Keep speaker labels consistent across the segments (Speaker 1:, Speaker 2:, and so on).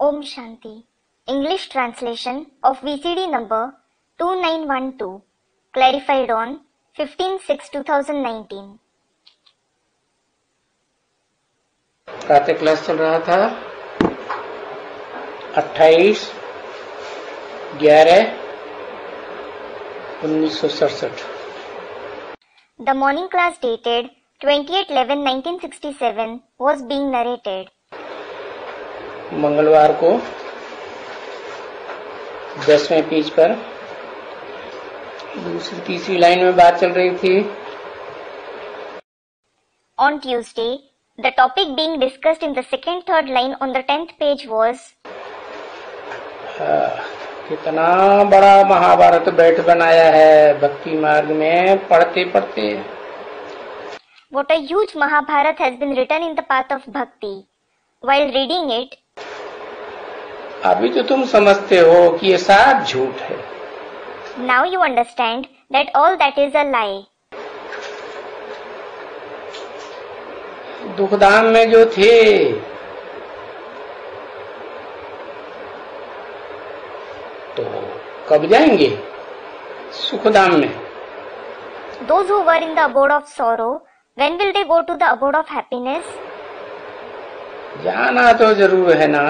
Speaker 1: Om Shanti. English translation of VCD number 2912, clarified on 15/6/2019.
Speaker 2: प्रातः class चल रहा था 28/11/1967।
Speaker 1: The morning class dated 28/11/1967 was being narrated.
Speaker 2: मंगलवार को 10वें पेज पर दूसरी तीसरी लाइन में बात चल रही थी।
Speaker 1: On Tuesday, the topic being discussed in the second third line on the 10th page was
Speaker 2: कितना बड़ा महाभारत बैठ बनाया है भक्ति मार्ग में पढ़ते पढ़ते।
Speaker 1: What a huge Mahabharat has been written in the path of bhakti. While reading it,
Speaker 2: अभी तो तुम समझते हो कि ये सब झूठ है।
Speaker 1: now you understand that all that is a lie.
Speaker 2: दुखधाम में जो थे तो कब जाएंगे सुखधाम में?
Speaker 1: Those who were in the abode of sorrow, when will they go to the abode of happiness?
Speaker 2: जाना तो जरूर है ना।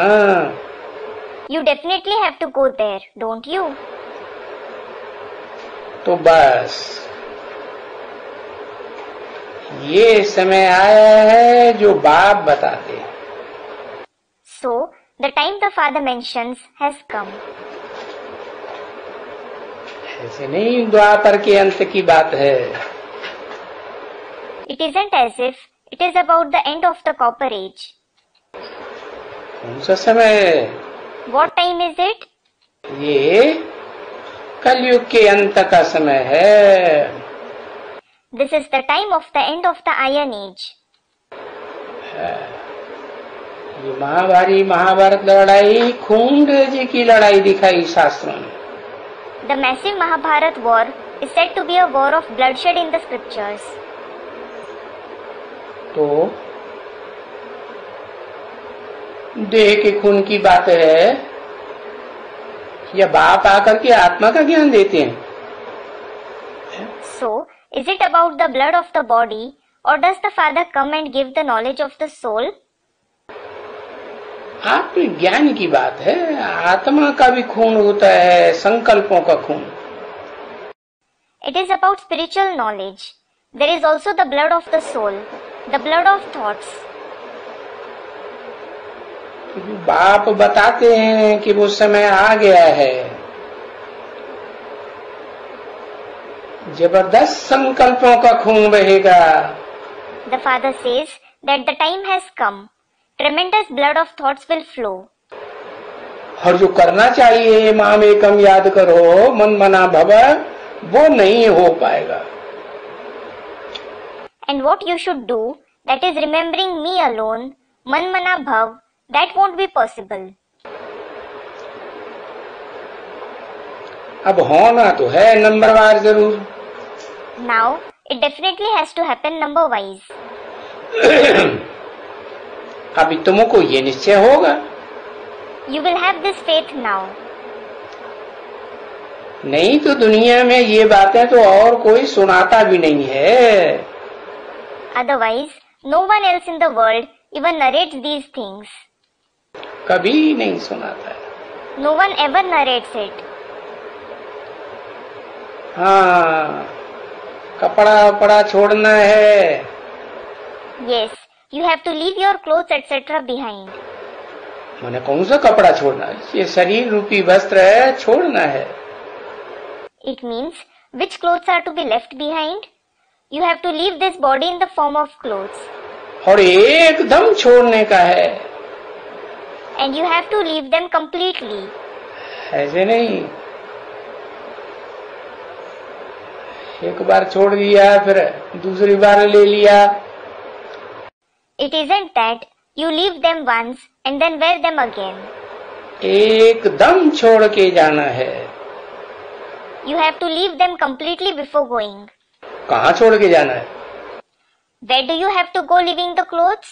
Speaker 1: You definitely have to go there, don't you?
Speaker 2: तो बस ये समय आया है जो बाप बताते हैं।
Speaker 1: So, the time the father mentions has come.
Speaker 2: ऐसे नहीं द्वापर के अंत की बात है।
Speaker 1: It isn't as if it is about the end of the copper age.
Speaker 2: कौन सा समय है?
Speaker 1: What time is it?
Speaker 2: ये कलयुग के अंत का समय है।
Speaker 1: This is the time of the end of the Iron Age.
Speaker 2: ये महाभारी महाभारत लड़ाई खून रेजी की लड़ाई दिखाई शास्त्रों में।
Speaker 1: The massive Mahabharat war is said to be a war of bloodshed in the scriptures.
Speaker 2: तो देह के खून की बात है या बाप आकर के आत्मा का ज्ञान देते हैं?
Speaker 1: So, is it about the blood of the body, or does the father come and give the knowledge of the soul?
Speaker 2: आत्मज्ञान की बात है। आत्मा का भी खून होता है, संकल्पों का खून।
Speaker 1: It is about spiritual knowledge. There is also the blood of the soul, the blood of thoughts.
Speaker 2: बाप बताते हैं कि वो समय आ गया है, जबरदस्त संकल्पों का खून बहेगा।
Speaker 1: The father says that the time has come. Tremendous blood of thoughts will flow.
Speaker 2: और जो करना चाहिए माम एकम याद करो मन मना भव, वो नहीं हो पाएगा।
Speaker 1: And what you should do, that is remembering me alone, man mana bhav, that won't be possible.
Speaker 2: अब होना तो है नंबरवार जरूर।
Speaker 1: Now, it definitely has to happen number wise.
Speaker 2: अभी तुमको ये निश्चय होगा।
Speaker 1: You will have this faith now.
Speaker 2: नहीं तो दुनिया में ये बातें तो और कोई सुनाता भी नहीं है।
Speaker 1: Otherwise, no one else in the world even narrates these things.
Speaker 2: कभी नहीं सुनाता है।
Speaker 1: No one ever narrates it.
Speaker 2: हाँ, कपड़ा वपड़ा छोड़ना है।
Speaker 1: Yes, you have to leave your clothes etc. behind.
Speaker 2: मैंने कौन सा कपड़ा छोड़ना है? ये शरीर रूपी वस्त्र है, छोड़ना है।
Speaker 1: It means which clothes are to be left behind? You have to leave this body in the form of clothes.
Speaker 2: और एकदम छोड़ने का है।
Speaker 1: And you have to leave them completely.
Speaker 2: ऐसे नहीं एक बार छोड़ दिया फिर दूसरी बार ले लिया।
Speaker 1: It isn't that you leave them once and then wear them again.
Speaker 2: एकदम छोड़ के जाना है।
Speaker 1: You have to leave them completely before going.
Speaker 2: कहाँ छोड़ के जाना है?
Speaker 1: Where do you have to go leaving the clothes?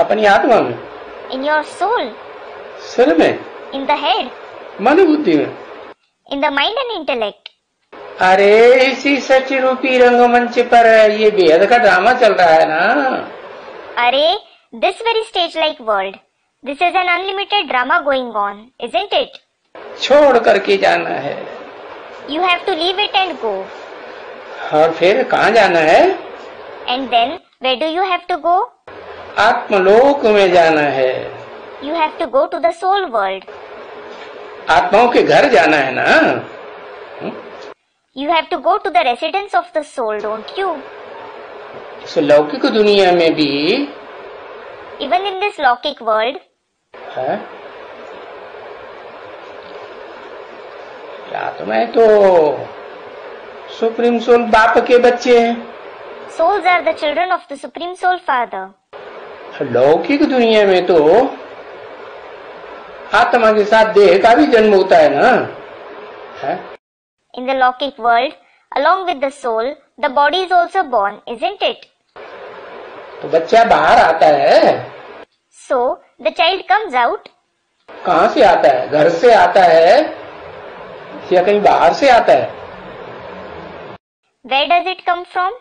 Speaker 2: अपनी आत्मा में,
Speaker 1: In your soul,
Speaker 2: सिर में,
Speaker 1: in the head,
Speaker 2: मन बुद्धि में,
Speaker 1: in the mind and intellect.
Speaker 2: अरे इसी सच रूपी रंगमंच पर ये बेहद का ड्रामा चल रहा है ना।
Speaker 1: Array, this very stage-like world. This is an unlimited drama going on, isn't it?
Speaker 2: छोड़ करके जाना है।
Speaker 1: You have to leave it and go.
Speaker 2: और फिर कहाँ जाना है?
Speaker 1: And then, where do you have to go?
Speaker 2: आत्मलोक में जाना है।
Speaker 1: You have to go to the soul world.
Speaker 2: आत्माओं के घर जाना है ना।
Speaker 1: You have to go to the residence of the soul, don't you?
Speaker 2: इस लौकिक दुनिया में भी
Speaker 1: Even in this Lokik world,
Speaker 2: है, आत्माएं तो सुप्रीम सोल बाप के बच्चे हैं।
Speaker 1: souls are the children of the Supreme Soul Father.
Speaker 2: लौकिक दुनिया में तो आत्मा के साथ देह का भी जन्म होता है ना, है?
Speaker 1: In the Lokik world, along with the soul, the body is also born, isn't it?
Speaker 2: तो बच्चा बाहर आता है।
Speaker 1: So, the child comes out.
Speaker 2: कहाँ से आता है? घर से आता है या कहीं बाहर से आता है?
Speaker 1: Where does it come from?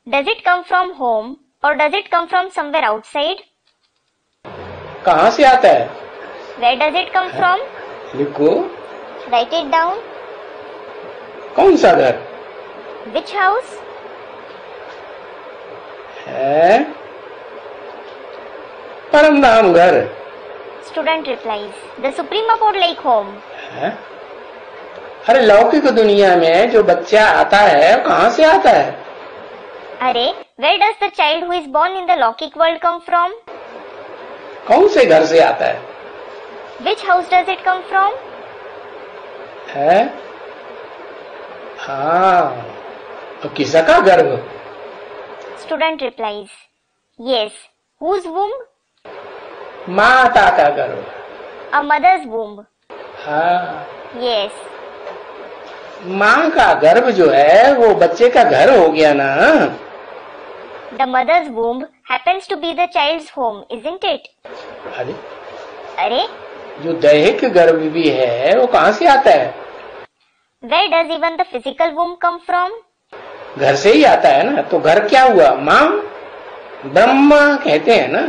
Speaker 1: Does it come from home or does it come from somewhere outside?
Speaker 2: कहाँ से आता है?
Speaker 1: Where does it come from?
Speaker 2: लिखो।
Speaker 1: Write it down.
Speaker 2: कौन सा घर
Speaker 1: Which house?
Speaker 2: है? परम धाम घर
Speaker 1: Student replies, the Supreme Abode Lake home.
Speaker 2: है? अरे लौकिक दुनिया में जो बच्चा आता है कहाँ से आता है?
Speaker 1: Array, where does the child who is born in the Lokik world come from?
Speaker 2: कौन से घर से आता है?
Speaker 1: Which house does it come from?
Speaker 2: है? हाँ, तो किसका गर्भ?
Speaker 1: Student replies, yes. Whose womb?
Speaker 2: माता का गर्भ।
Speaker 1: A mother's womb.
Speaker 2: हाँ,
Speaker 1: Yes.
Speaker 2: माँ का गर्भ जो है वो बच्चे का घर हो गया ना।
Speaker 1: The mother's womb happens to be the child's home, isn't it?
Speaker 2: अरे
Speaker 1: Array,
Speaker 2: जो दैहिक गर्भ भी है वो कहाँ से आता है?
Speaker 1: where does even the physical womb come from?
Speaker 2: घर से ही आता है ना। तो घर क्या हुआ? माँ ब्रह्मा कहते हैं ना।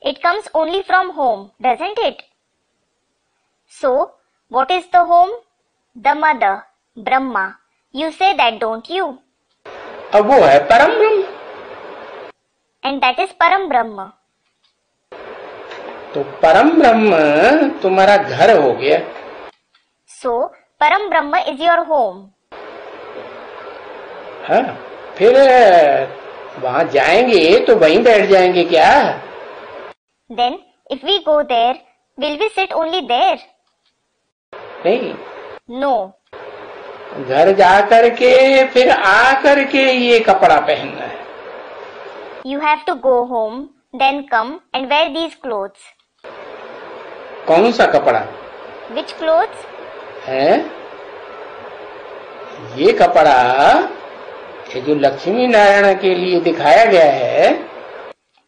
Speaker 1: It comes only from home, doesn't it? So, what is the home? The mother, Brahma. You say that, don't you?
Speaker 2: अब वो है परम ब्रह्म।
Speaker 1: And that is Param Brahma.
Speaker 2: तो परम ब्रह्म तुम्हारा घर हो गया।
Speaker 1: So, Param Brahma is your home.
Speaker 2: हाँ, फिर वहां जाएंगे तो वहीं बैठ जाएंगे क्या?
Speaker 1: Then, if we go there, will we sit only there?
Speaker 2: नहीं,
Speaker 1: No.
Speaker 2: घर जा करके फिर आ करके ये कपड़ा पहनना है।
Speaker 1: You have to go home, then come and wear these clothes.
Speaker 2: कौन सा कपड़ा
Speaker 1: Which clothes?
Speaker 2: है? ये कपड़ा ये जो लक्ष्मी नारायण के लिए दिखाया गया है।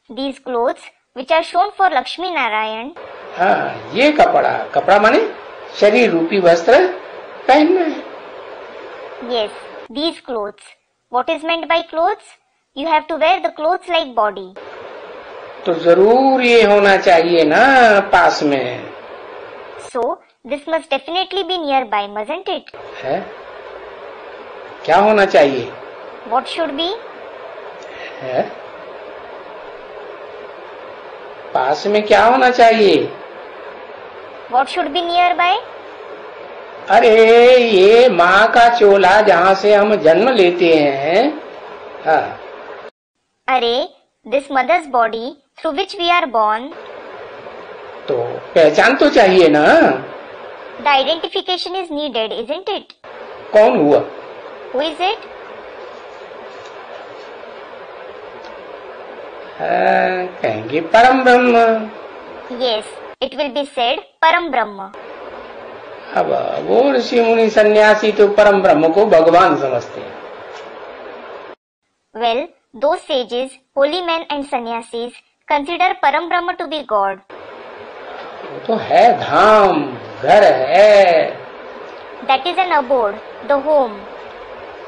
Speaker 1: These clothes, which are shown for Lakshmi Narayan.
Speaker 2: हाँ, ये कपड़ा माने शरीर रूपी वस्त्र पहनना है।
Speaker 1: Yes, these clothes. What is meant by clothes? You have to wear the clothes like body.
Speaker 2: तो जरूर ये होना चाहिए ना पास में।
Speaker 1: So, this must definitely be nearby, mustn't it?
Speaker 2: है? क्या होना चाहिए?
Speaker 1: What should be?
Speaker 2: है? पास में क्या होना चाहिए?
Speaker 1: What should be nearby?
Speaker 2: अरे ये माँ का चोला जहाँ से हम जन्म लेते हैं। हाँ,
Speaker 1: Array, this mother's body through which we are born.
Speaker 2: तो पहचान तो चाहिए ना।
Speaker 1: The identification is needed, isn't it?
Speaker 2: कौन हुआ?
Speaker 1: Who is it?
Speaker 2: कहेंगे परम ब्रह्म।
Speaker 1: Yes, it will be said Param Brahma.
Speaker 2: अब वो ऋषि मुनि सन्यासी तो परम ब्रह्म को भगवान समझते हैं।
Speaker 1: Well, those sages, holy men and sannyasis consider Param Brahma to be God.
Speaker 2: वो तो है धाम, घर है,
Speaker 1: That is an abode, the home.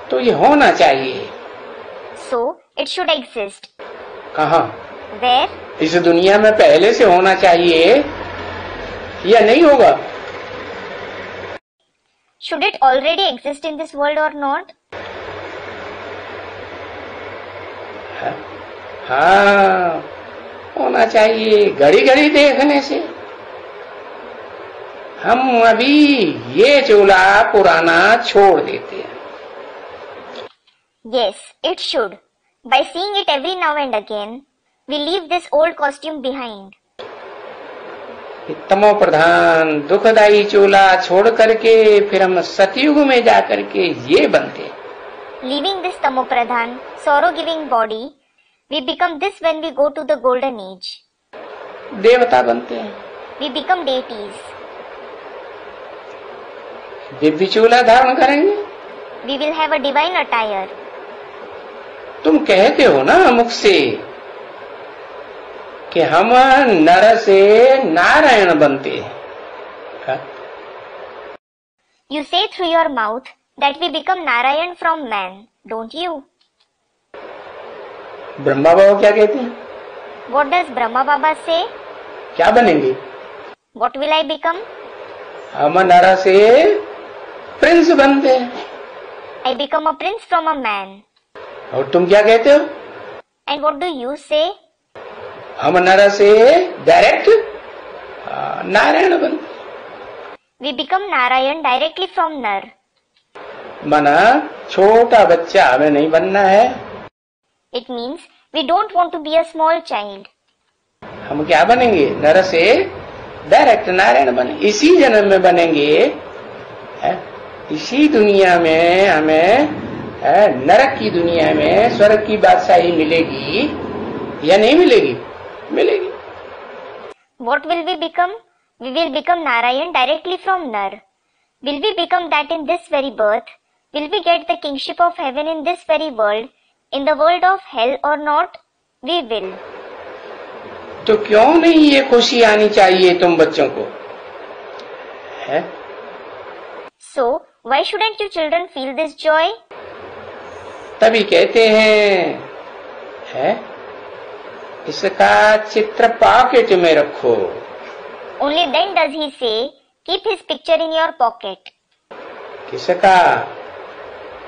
Speaker 2: तो ये होना चाहिए।
Speaker 1: So it should exist.
Speaker 2: कहाँ?
Speaker 1: Where?
Speaker 2: इस दुनिया में पहले से होना चाहिए या नहीं होगा?
Speaker 1: Should it already exist in this world or not?
Speaker 2: हाँ, होना चाहिए। घड़ी घड़ी देखने से हम अभी ये चूल्हा पुराना छोड़ देते हैं।
Speaker 1: Yes, it should. By seeing it every now and again, we leave this old costume behind.
Speaker 2: तमो प्रधान दुखदायी चूल्हा छोड़ करके फिर हम सतयुग में जा करके ये बनते हैं।
Speaker 1: Leaving this tamopradhan, sorrow-giving body, we become this when we go to the golden age.
Speaker 2: देवता बनते हैं।
Speaker 1: We become deities.
Speaker 2: दिव्य चूल्हा धारण करेंगे।
Speaker 1: We will have a divine attire.
Speaker 2: तुम कहते हो ना मुख से कि हम नर से नारायण बनते हैं।
Speaker 1: You say through your mouth that we become Narayan from man, don't you?
Speaker 2: Brahma बाबा क्या कहते हैं?
Speaker 1: What does Brahma Baba say?
Speaker 2: क्या बनेंगे?
Speaker 1: What will I become?
Speaker 2: हम नर से प्रिंस बनते हैं।
Speaker 1: I become a prince from a man.
Speaker 2: और तुम क्या कहते हो?
Speaker 1: And what do you say?
Speaker 2: हम नर से डायरेक्ट नारायण बनते।
Speaker 1: We become Narayan directly from Nar.
Speaker 2: मना छोटा बच्चा हमें नहीं बनना है।
Speaker 1: It means we don't want to be a small child.
Speaker 2: हम क्या बनेंगे? नर से डायरेक्ट नारायण बने। इसी जन्म में बनेंगे। इसी दुनिया में हमें नरक की दुनिया में स्वर्ग की बादशाही मिलेगी या नहीं मिलेगी? मिलेगी।
Speaker 1: What will we become? We will become Narayan directly from Nar. Will we become that in this very birth? Will we get the kingship of heaven in this very world, in the world of hell or not? We will.
Speaker 2: तो क्यों नहीं ये खुशी आनी चाहिए तुम बच्चों को? है?
Speaker 1: So, why shouldn't you children feel this joy?
Speaker 2: तभी कहते हैं, है? इसका चित्र पॉकेट में रखो।
Speaker 1: Only then does he say, keep his picture in your pocket.
Speaker 2: किसका?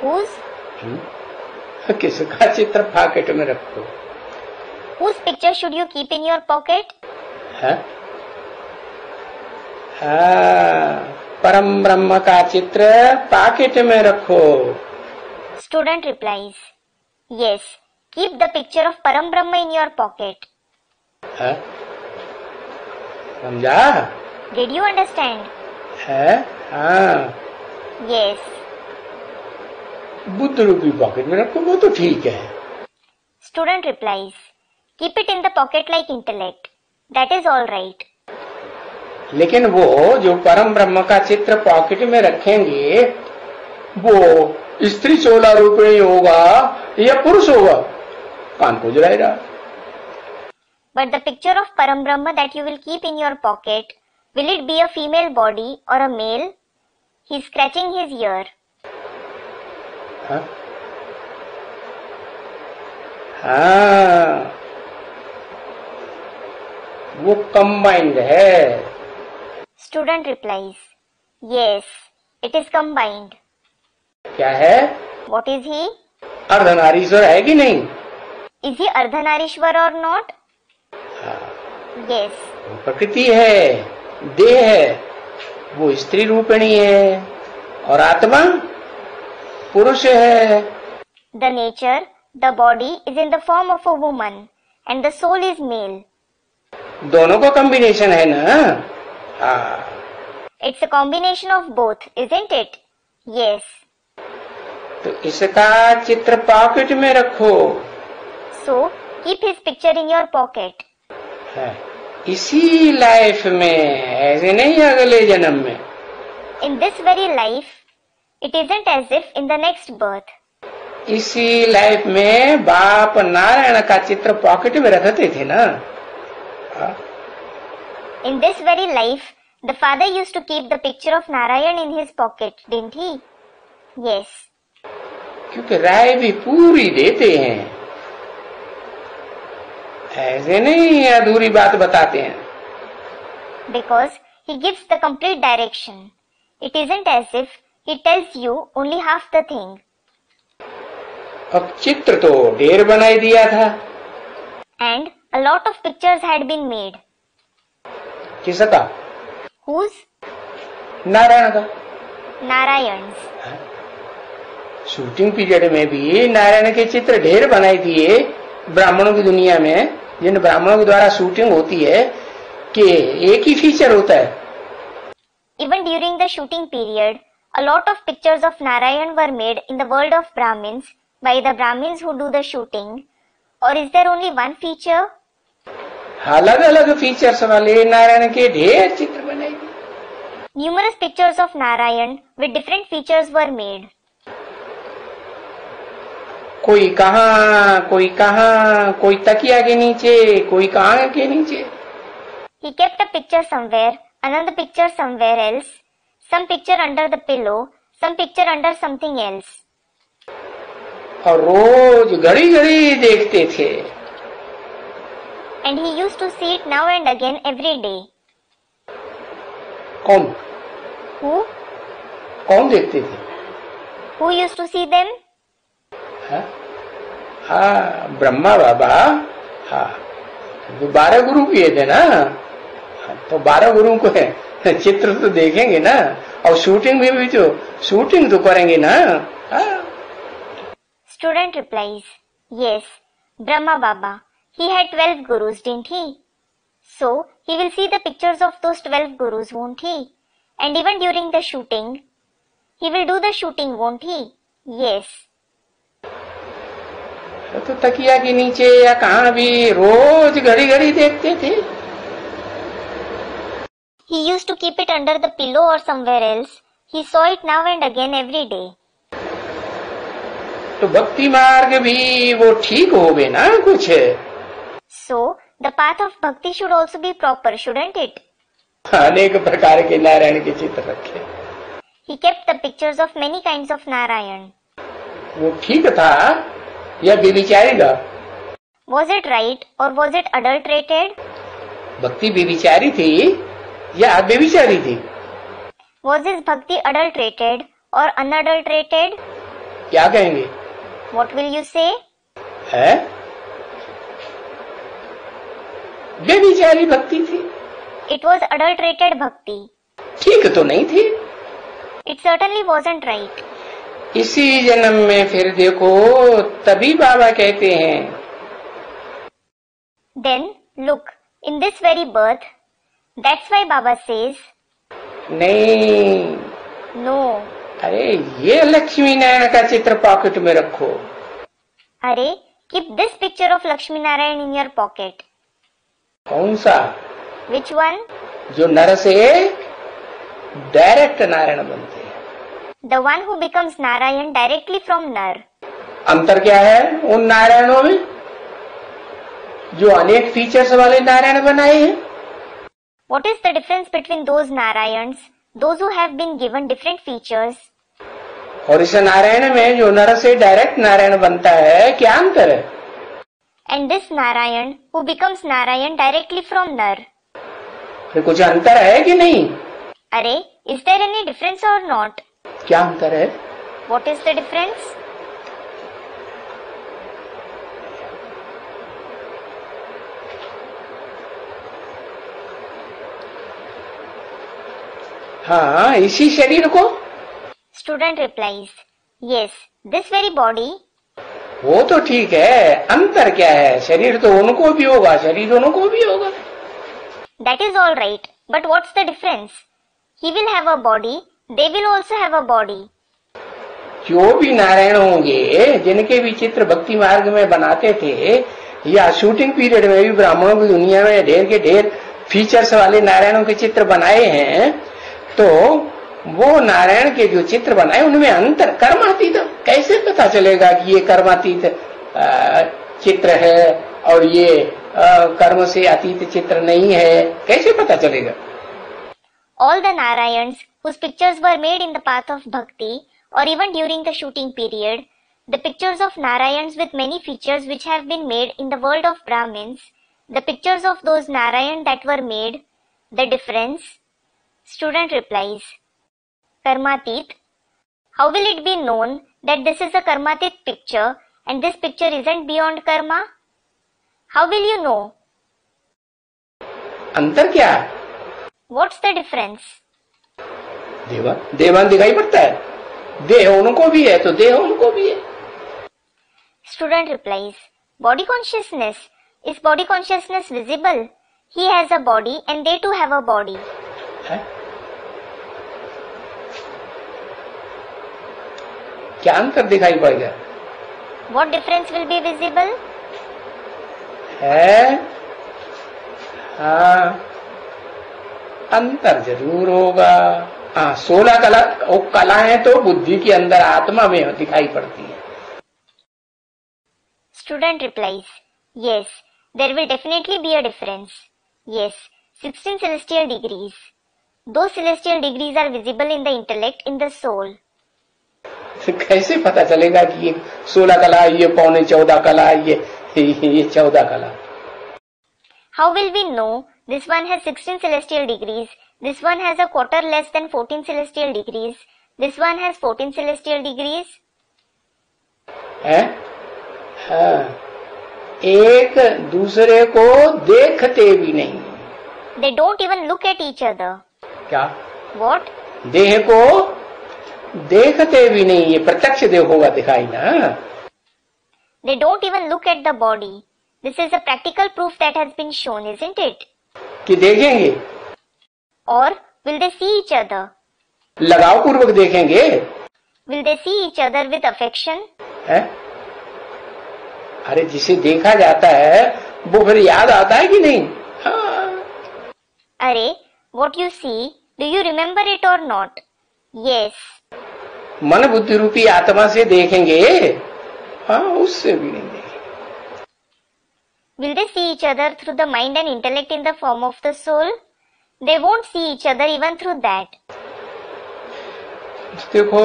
Speaker 1: Whose?
Speaker 2: किसका चित्र पॉकेट में रखो?
Speaker 1: Whose picture should you keep in your pocket?
Speaker 2: है? परम ब्रह्म का चित्र पॉकेट में रखो।
Speaker 1: Student replies, yes, keep the picture of Param Brahma in your pocket.
Speaker 2: है? समझा?
Speaker 1: Did you understand?
Speaker 2: है? हाँ।
Speaker 1: Yes.
Speaker 2: बुद्ध रूपी पॉकेट में रखो, वो तो ठीक है।
Speaker 1: Student replies, keep it in the pocket like intellect. That is all right.
Speaker 2: लेकिन वो जो परम ब्रह्म का चित्र पॉकेट में रखेंगे, वो स्त्री चोला रूपी होगा या पुरुष होगा? कान को जलाएगा।
Speaker 1: But the picture of Param Brahma that you will keep in your pocket, will it be a female body or a male? He is scratching his ear.
Speaker 2: हाँ, वो कंबाइंड है।
Speaker 1: Student replies, yes, it is combined.
Speaker 2: क्या है?
Speaker 1: What is he?
Speaker 2: Ardhanarishvara है कि नहीं?
Speaker 1: Is he Ardhanarishwar or not? Yes.
Speaker 2: वो प्रकृति है, देह है, वो स्त्री रूपिणी है, और आत्मा पुरुष है।
Speaker 1: The nature, the body is in the form of a woman and the soul is male.
Speaker 2: दोनों का कॉम्बिनेशन है ना? हाँ।
Speaker 1: It's a combination of both, isn't it? Yes.
Speaker 2: तो इसका चित्र पॉकेट में रखो।
Speaker 1: So, keep his picture in your pocket.
Speaker 2: है। इसी लाइफ में, ऐसे नहीं अगले जन्म में।
Speaker 1: In this very life, it isn't as if in the next birth.
Speaker 2: इसी लाइफ में बाप नारायण का चित्र पॉकेट में रखते थे ना।
Speaker 1: In this very life, the father used to keep the picture of Narayan in his pocket, didn't he? Yes.
Speaker 2: क्योंकि राय भी पूरी देते हैं, ऐसे नहीं अधूरी बात बताते हैं।
Speaker 1: Because he gives the complete direction. It isn't as if he tells you only half the thing.
Speaker 2: अब चित्र तो ढेर बनाई दिया था।
Speaker 1: And a lot of pictures had been made.
Speaker 2: किसका?
Speaker 1: Whose?
Speaker 2: नारायण का।
Speaker 1: Narayan's.
Speaker 2: शूटिंग पीरियड में भी नारायण के चित्र ढेर बनाई दिए ब्राह्मणों की दुनिया में, जिन ब्राह्मणों के द्वारा शूटिंग होती है कि एक ही फीचर होता है।
Speaker 1: Even during the shooting period, a lot of pictures of Narayan were made in the world of Brahmins by the Brahmins who do the shooting. Or is there only one feature?
Speaker 2: अलग अलग features वाले नारायण के ढेर चित्र बनाए गए।
Speaker 1: Numerous pictures of Narayan with different features were made.
Speaker 2: कोई कहाँ, कोई कहाँ, कोई तकिया के नीचे, कोई कहाँ के नीचे।
Speaker 1: He kept a picture somewhere, another picture somewhere else, some picture under the pillow, some picture under something else.
Speaker 2: और रोज घड़ी घड़ी देखते थे।
Speaker 1: And he used to see it now and again every day.
Speaker 2: कौन?
Speaker 1: Who?
Speaker 2: कौन देखते थे?
Speaker 1: Who used to see them?
Speaker 2: हाँ, ब्रह्मा बाबा। हाँ, 12 गुरु किए थे ना, तो 12 गुरु को चित्र तो देखेंगे ना, और शूटिंग में भी तो शूटिंग तो करेंगे ना। हाँ।
Speaker 1: Student replies, yes, Brahma Baba. He had 12 gurus, didn't he? So, he will see the pictures of those 12 gurus, won't he? And even during the shooting, he will do the shooting, won't he? Yes.
Speaker 2: तो तकिया के नीचे या कहाँ भी रोज घड़ी घड़ी देखते थे।
Speaker 1: He used to keep it under the pillow or somewhere else. He saw it now and again every day.
Speaker 2: तो भक्ति मार्ग भी वो ठीक हो गए ना कुछ।
Speaker 1: So, the path of bhakti should also be proper, shouldn't it?
Speaker 2: अनेक प्रकार के नारायण के चित्र रखे।
Speaker 1: He kept the pictures of many kinds of Narayan.
Speaker 2: वो ठीक था या व्यभिचारी था?
Speaker 1: Was it right or was it adulterated?
Speaker 2: भक्ति व्यभिचारी थी या अव्यभिचारी थी?
Speaker 1: Was his bhakti adulterated or unadulterated?
Speaker 2: क्या कहेंगे?
Speaker 1: What will you say?
Speaker 2: है? व्यभिचारी भक्ति थी।
Speaker 1: It was adulterated bhakti.
Speaker 2: ठीक तो नहीं थी।
Speaker 1: It certainly wasn't right.
Speaker 2: इसी जन्म में फिर देखो, तभी बाबा कहते हैं,
Speaker 1: Then, look, in this very birth, that's why Baba says,
Speaker 2: नहीं,
Speaker 1: no,
Speaker 2: अरे ये लक्ष्मी नारायण का चित्र पॉकेट में रखो।
Speaker 1: अरे, keep this picture of Lakshmi Narayan in your pocket.
Speaker 2: कौन सा?
Speaker 1: Which one?
Speaker 2: जो नर से डायरेक्ट नारायण बनते हैं।
Speaker 1: The one who becomes Narayan directly from Nar.
Speaker 2: अंतर क्या है उन नारायणों में जो अनेक फीचर्स वाले नारायण बनाए हैं?
Speaker 1: What is the difference between those Narayans, those who have been given different features,
Speaker 2: और इस नारायण में जो नर से डायरेक्ट नारायण बनता है, क्या अंतर है?
Speaker 1: and this Narayan who becomes Narayan directly from Nar?
Speaker 2: फिर कुछ अंतर है कि नहीं?
Speaker 1: अरे, is there any difference or not?
Speaker 2: क्या अंतर है?
Speaker 1: What is the difference?
Speaker 2: हाँ, इसी शरीर को।
Speaker 1: Student replies, yes, this very body.
Speaker 2: वो तो ठीक है, अंतर क्या है? शरीर तो उनको भी होगा, शरीर उनको भी होगा।
Speaker 1: That is all right, but what's the difference? He will have a body, they will also have a body.
Speaker 2: जो भी नारायण होंगे, जिनके भी चित्र भक्ति मार्ग में बनाते थे, या शूटिंग पीरियड में भी ब्राह्मणों की दुनिया में ढेर के ढेर फीचर्स वाले नारायणों के चित्र बनाए हैं, तो वो नारायण के जो चित्र बनाए उनमें अंतर कर्मातीत कैसे पता चलेगा कि ये कर्मातीत चित्र है और ये कर्म से अतीत चित्र नहीं है? कैसे पता चलेगा?
Speaker 1: All the Narayans whose pictures were made in the path of bhakti or even during the shooting period, the pictures of Narayans with many features which have been made in the world of Brahmins, the pictures of those Narayan that were made, the difference? Student replies, Karmatit. How will it be known that this is a Karmatit picture and this picture isn't beyond karma? How will you know?
Speaker 2: अंतर क्या है?
Speaker 1: What's the difference?
Speaker 2: देवान दिखाई पड़ता है, देह उनको भी है तो देह उनको भी है.
Speaker 1: Student replies, body consciousness. Is body consciousness visible? He has a body and they too have a body.
Speaker 2: है? क्या अंतर दिखाई पड़ेगा?
Speaker 1: What difference will be visible?
Speaker 2: है, हाँ, अंतर जरूर होगा. हाँ, 16 कला, वो कलाएं तो बुद्धि के अंदर आत्मा में दिखाई पड़ती है.
Speaker 1: Student replies, yes, there will definitely be a difference. Yes, 16 celestial degrees. Those celestial degrees are visible in the intellect, in the soul.
Speaker 2: कैसे पता चलेगा कि ये 16 कला, ये 14.25 कला, ये 14 कला?
Speaker 1: How will we know this one has 16 celestial degrees, this one has a quarter less than 14 celestial degrees, this one has 14 celestial degrees?
Speaker 2: है? हाँ, एक दूसरे को देखते भी नहीं.
Speaker 1: They don't even look at each other.
Speaker 2: क्या?
Speaker 1: What?
Speaker 2: देह को देखते भी नहीं. ये प्रत्यक्ष देखोगा दिखाई ना.
Speaker 1: They don't even look at the body. This is a practical proof that has been shown, isn't it?
Speaker 2: कि देखेंगे.
Speaker 1: Or will they see each other?
Speaker 2: लगाव पूर्वक देखेंगे.
Speaker 1: Will they see each other with affection?
Speaker 2: है? अरे जिसे देखा जाता है वो फिर याद आता है कि नहीं? हाँ.
Speaker 1: अरे, what you see, do you remember it or not? Yes.
Speaker 2: मन बुद्धि रूपी आत्मा से देखेंगे. हाँ, उससे भी नहीं देखेंगे.
Speaker 1: Will they see each other through the mind and intellect in the form of the soul? They won't see each other even through that.
Speaker 2: देखो,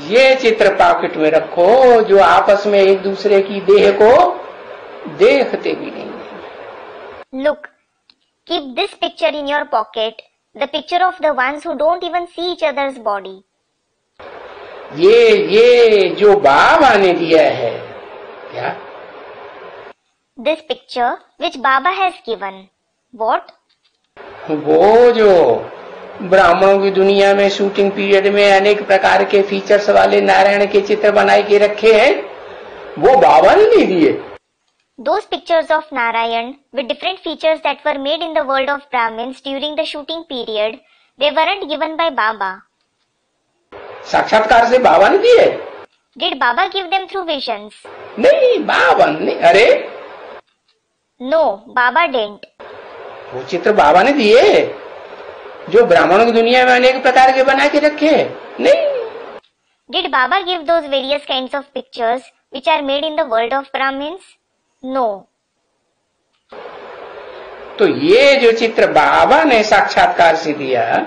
Speaker 2: ये चित्र पॉकेट में रखो जो आपस में एक दूसरे की देह को देखते भी नहीं.
Speaker 1: Look, keep this picture in your pocket, the picture of the ones who don't even see each other's body.
Speaker 2: ये जो बाबा ने दिया है, क्या?
Speaker 1: This picture which Baba has given. What?
Speaker 2: वो जो ब्राह्मणों की दुनिया में शूटिंग पीरियड में अनेक प्रकार के फीचर्स वाले नारायण के चित्र बनाए के रखे हैं, वो बाबा ने नहीं दिए.
Speaker 1: Those pictures of Narayan with different features that were made in the world of Brahmins during the shooting period, they weren't given by Baba.
Speaker 2: साक्षात्कार से बाबा ने दिए.
Speaker 1: Did Baba give them through visions?
Speaker 2: नहीं, बाबा ने. अरे
Speaker 1: No, Baba didn't.
Speaker 2: वो चित्र बाबा ने दिए जो ब्राह्मणों की दुनिया में अनेक प्रकार के बना के रखे. नहीं.
Speaker 1: Did Baba give those various kinds of pictures which are made in the world of Brahmins? No.
Speaker 2: तो ये जो चित्र बाबा ने साक्षात्कार से दिया,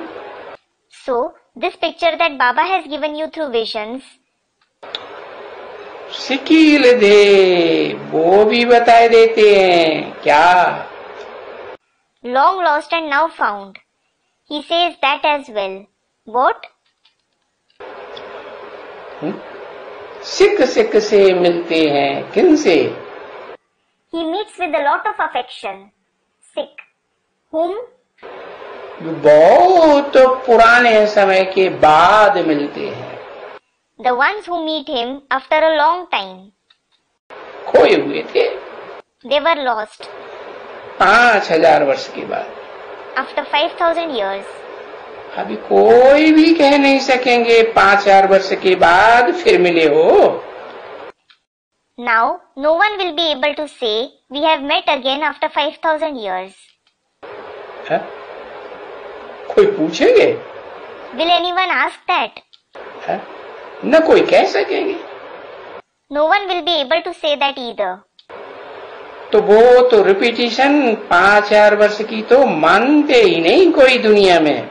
Speaker 1: So, this picture that Baba has given you through visions,
Speaker 2: सिकील दे वो भी बताए देते हैं. क्या?
Speaker 1: long lost and now found. He says that as well. What?
Speaker 2: सिक सिक से मिलते हैं. किन से?
Speaker 1: He meets with a lot of affection. Sick. Whom?
Speaker 2: बहुत पुराने समय के बाद मिलते हैं.
Speaker 1: The ones who meet him after a long time.
Speaker 2: खोए हुए थे.
Speaker 1: They were lost
Speaker 2: 5000 वर्ष के बाद.
Speaker 1: after 5000 years.
Speaker 2: अभी कोई भी कह नहीं सकेंगे 5000 वर्ष के बाद फिर मिले हो.
Speaker 1: Now, no one will be able to say we have met again after 5000 years.
Speaker 2: है? कोई पूछेंगे?
Speaker 1: Will anyone ask that?
Speaker 2: है? न कोई कह सकेंगे.
Speaker 1: No one will be able to say that either.
Speaker 2: तो वो तो रिपीटिशन 5000 वर्ष की तो मानते ही नहीं कोई दुनिया में।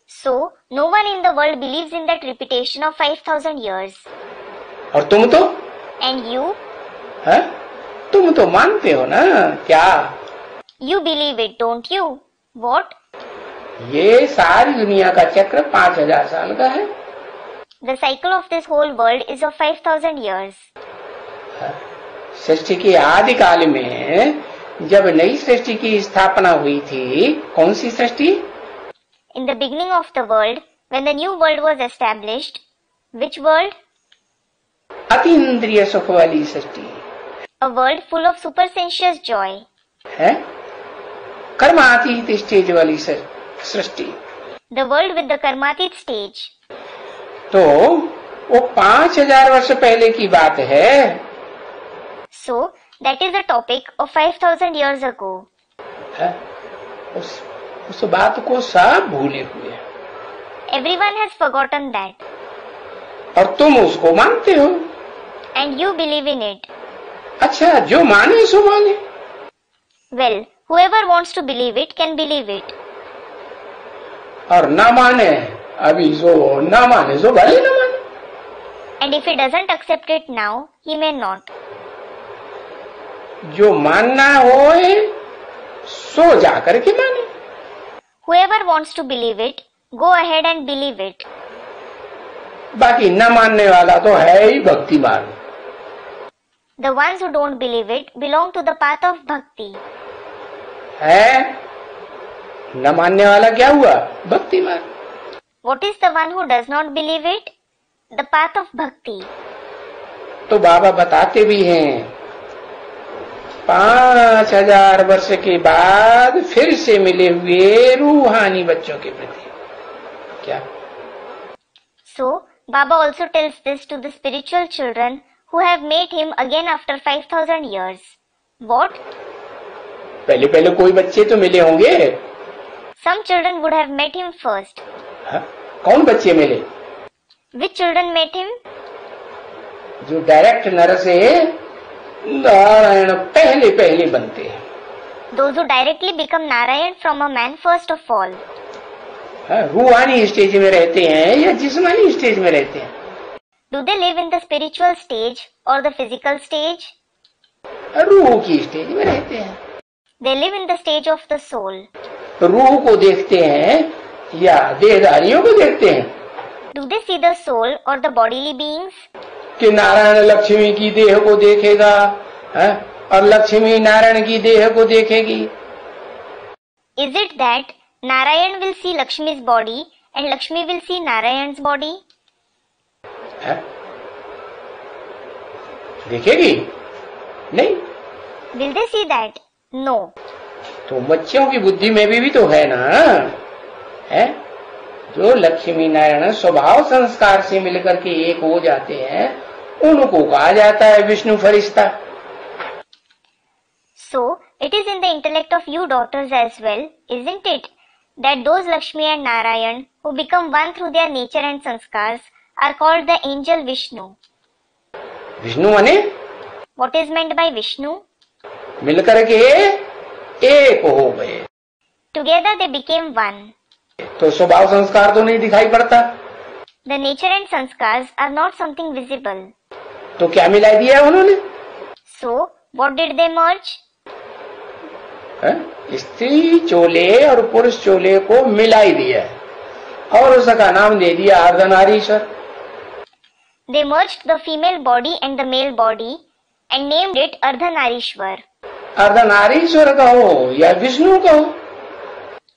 Speaker 1: So, no one in the world believes in that repetition of 5000 years.
Speaker 2: और तुम तो?
Speaker 1: And you?
Speaker 2: है? तुम तो मानते हो ना क्या?
Speaker 1: You believe it, don't you? What?
Speaker 2: ये सारी दुनिया का चक्र 5000 साल का है।
Speaker 1: The cycle of this whole world is of 5000 years.
Speaker 2: सृष्टि के आदि काल में जब नई सृष्टि की स्थापना हुई थी, कौन सी सृष्टि?
Speaker 1: In the beginning of the world, when the new world was established, which world?
Speaker 2: अतीन्द्रिय सुख वाली सृष्टि।
Speaker 1: A world full of supersensuous joy.
Speaker 2: है? कर्मातीत स्टेज वाली सृष्टि।
Speaker 1: The world with the karmatit stage.
Speaker 2: तो वो 5000 वर्ष पहले की बात है।
Speaker 1: So, that is the topic of 5000 years ago.
Speaker 2: है? उस बात को सब भूले हुए हैं।
Speaker 1: Everyone has forgotten that.
Speaker 2: और तुम उसको मानते हो।
Speaker 1: And you believe in it.
Speaker 2: अच्छा, जो माने सो माने।
Speaker 1: Well, whoever wants to believe it can believe it.
Speaker 2: और ना माने, अभी जो ना माने सो भले ना माने।
Speaker 1: And if he doesn't accept it now, he may not.
Speaker 2: जो मानना होए सो जाकर के माने।
Speaker 1: Whoever wants to believe it, go ahead and believe it.
Speaker 2: बाकी न मानने वाला तो है ही भक्ति मार्ग।
Speaker 1: The ones who don't believe it belong to the path of bhakti.
Speaker 2: है? न मानने वाला क्या हुआ? भक्ति मार्ग।
Speaker 1: What is the one who does not believe it? The path of bhakti.
Speaker 2: तो बाबा बताते भी हैं 5000 वर्ष के बाद फिर से मिले हुए रूहानी बच्चों के प्रति क्या?
Speaker 1: So, Baba also tells this to the spiritual children who have met him again after 5000 years. What?
Speaker 2: पहले पहले कोई बच्चे तो मिले होंगे।
Speaker 1: Some children would have met him first.
Speaker 2: हा? कौन बच्चे मिले?
Speaker 1: Which children met him?
Speaker 2: जो डायरेक्ट नर से नारायण पहले पहले बनते हैं।
Speaker 1: Those who directly become Narayan from a man first of all.
Speaker 2: रूहानी स्टेज में रहते हैं या जिस्मानी स्टेज में रहते हैं?
Speaker 1: Do they live in the spiritual stage or the physical stage?
Speaker 2: रूह की स्टेज में रहते हैं।
Speaker 1: They live in the stage of the soul.
Speaker 2: रूह को देखते हैं या देहधारियों को देखते हैं?
Speaker 1: Do they see the soul or the bodily beings?
Speaker 2: कि नारायण लक्ष्मी की देह को देखेगा है? और लक्ष्मी नारायण की देह को देखेगी?
Speaker 1: Is it that Narayan will see Lakshmi's body and Lakshmi will see Narayan's body?
Speaker 2: है? देखेगी? नहीं।
Speaker 1: Will they see that? No.
Speaker 2: तो बच्चों की बुद्धि में भी तो है ना, है? जो लक्ष्मी नारायण स्वभाव संस्कार से मिलकर के एक हो जाते हैं, उनको कहा जाता है विष्णु फरिश्ता।
Speaker 1: So, it is in the intellect of you daughters as well, isn't it, that those Lakshmi and Narayan who become one through their nature and sanskars are called the angel Vishnu.
Speaker 2: Vishnu माने?
Speaker 1: What is meant by Vishnu?
Speaker 2: मिलकर के एक हो गए।
Speaker 1: Together they became one.
Speaker 2: तो स्वभाव संस्कार तो नहीं दिखाई पड़ता।
Speaker 1: The nature and sanskars are not something visible.
Speaker 2: तो क्या मिला दिया उन्होंने?
Speaker 1: So, what did they merge?
Speaker 2: स्त्री चोले और पुरुष चोले को मिलाई दिया और उसका नाम दे दिया Ardhanarishvara.
Speaker 1: They merged the female body and the male body and named it Ardhanarishwar.
Speaker 2: Ardhanarishvara कहो या विष्णु कहो,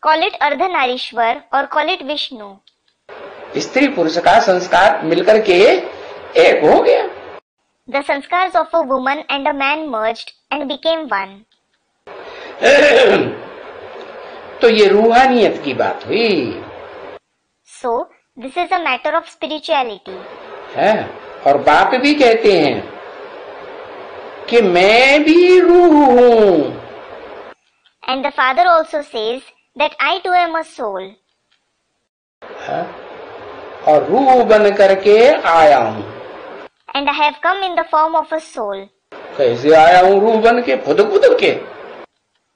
Speaker 1: Call it Ardhanarishwar or call it Vishnu.
Speaker 2: स्त्री पुरुष का संस्कार मिलकर के एक हो गया।
Speaker 1: The sanskars of a woman and a man merged and became one.
Speaker 2: तो ये रूहानियत की बात हुई।
Speaker 1: So, this is a matter of spirituality.
Speaker 2: है, और बाप भी कहते हैं कि मैं भी रूह हूं।
Speaker 1: And the father also says that I too am a soul.
Speaker 2: है, और रूह बन करके आया हूं।
Speaker 1: And I have come in the form of a soul.
Speaker 2: कैसे आया हूँ रूह बन के, फुदक फुदक के?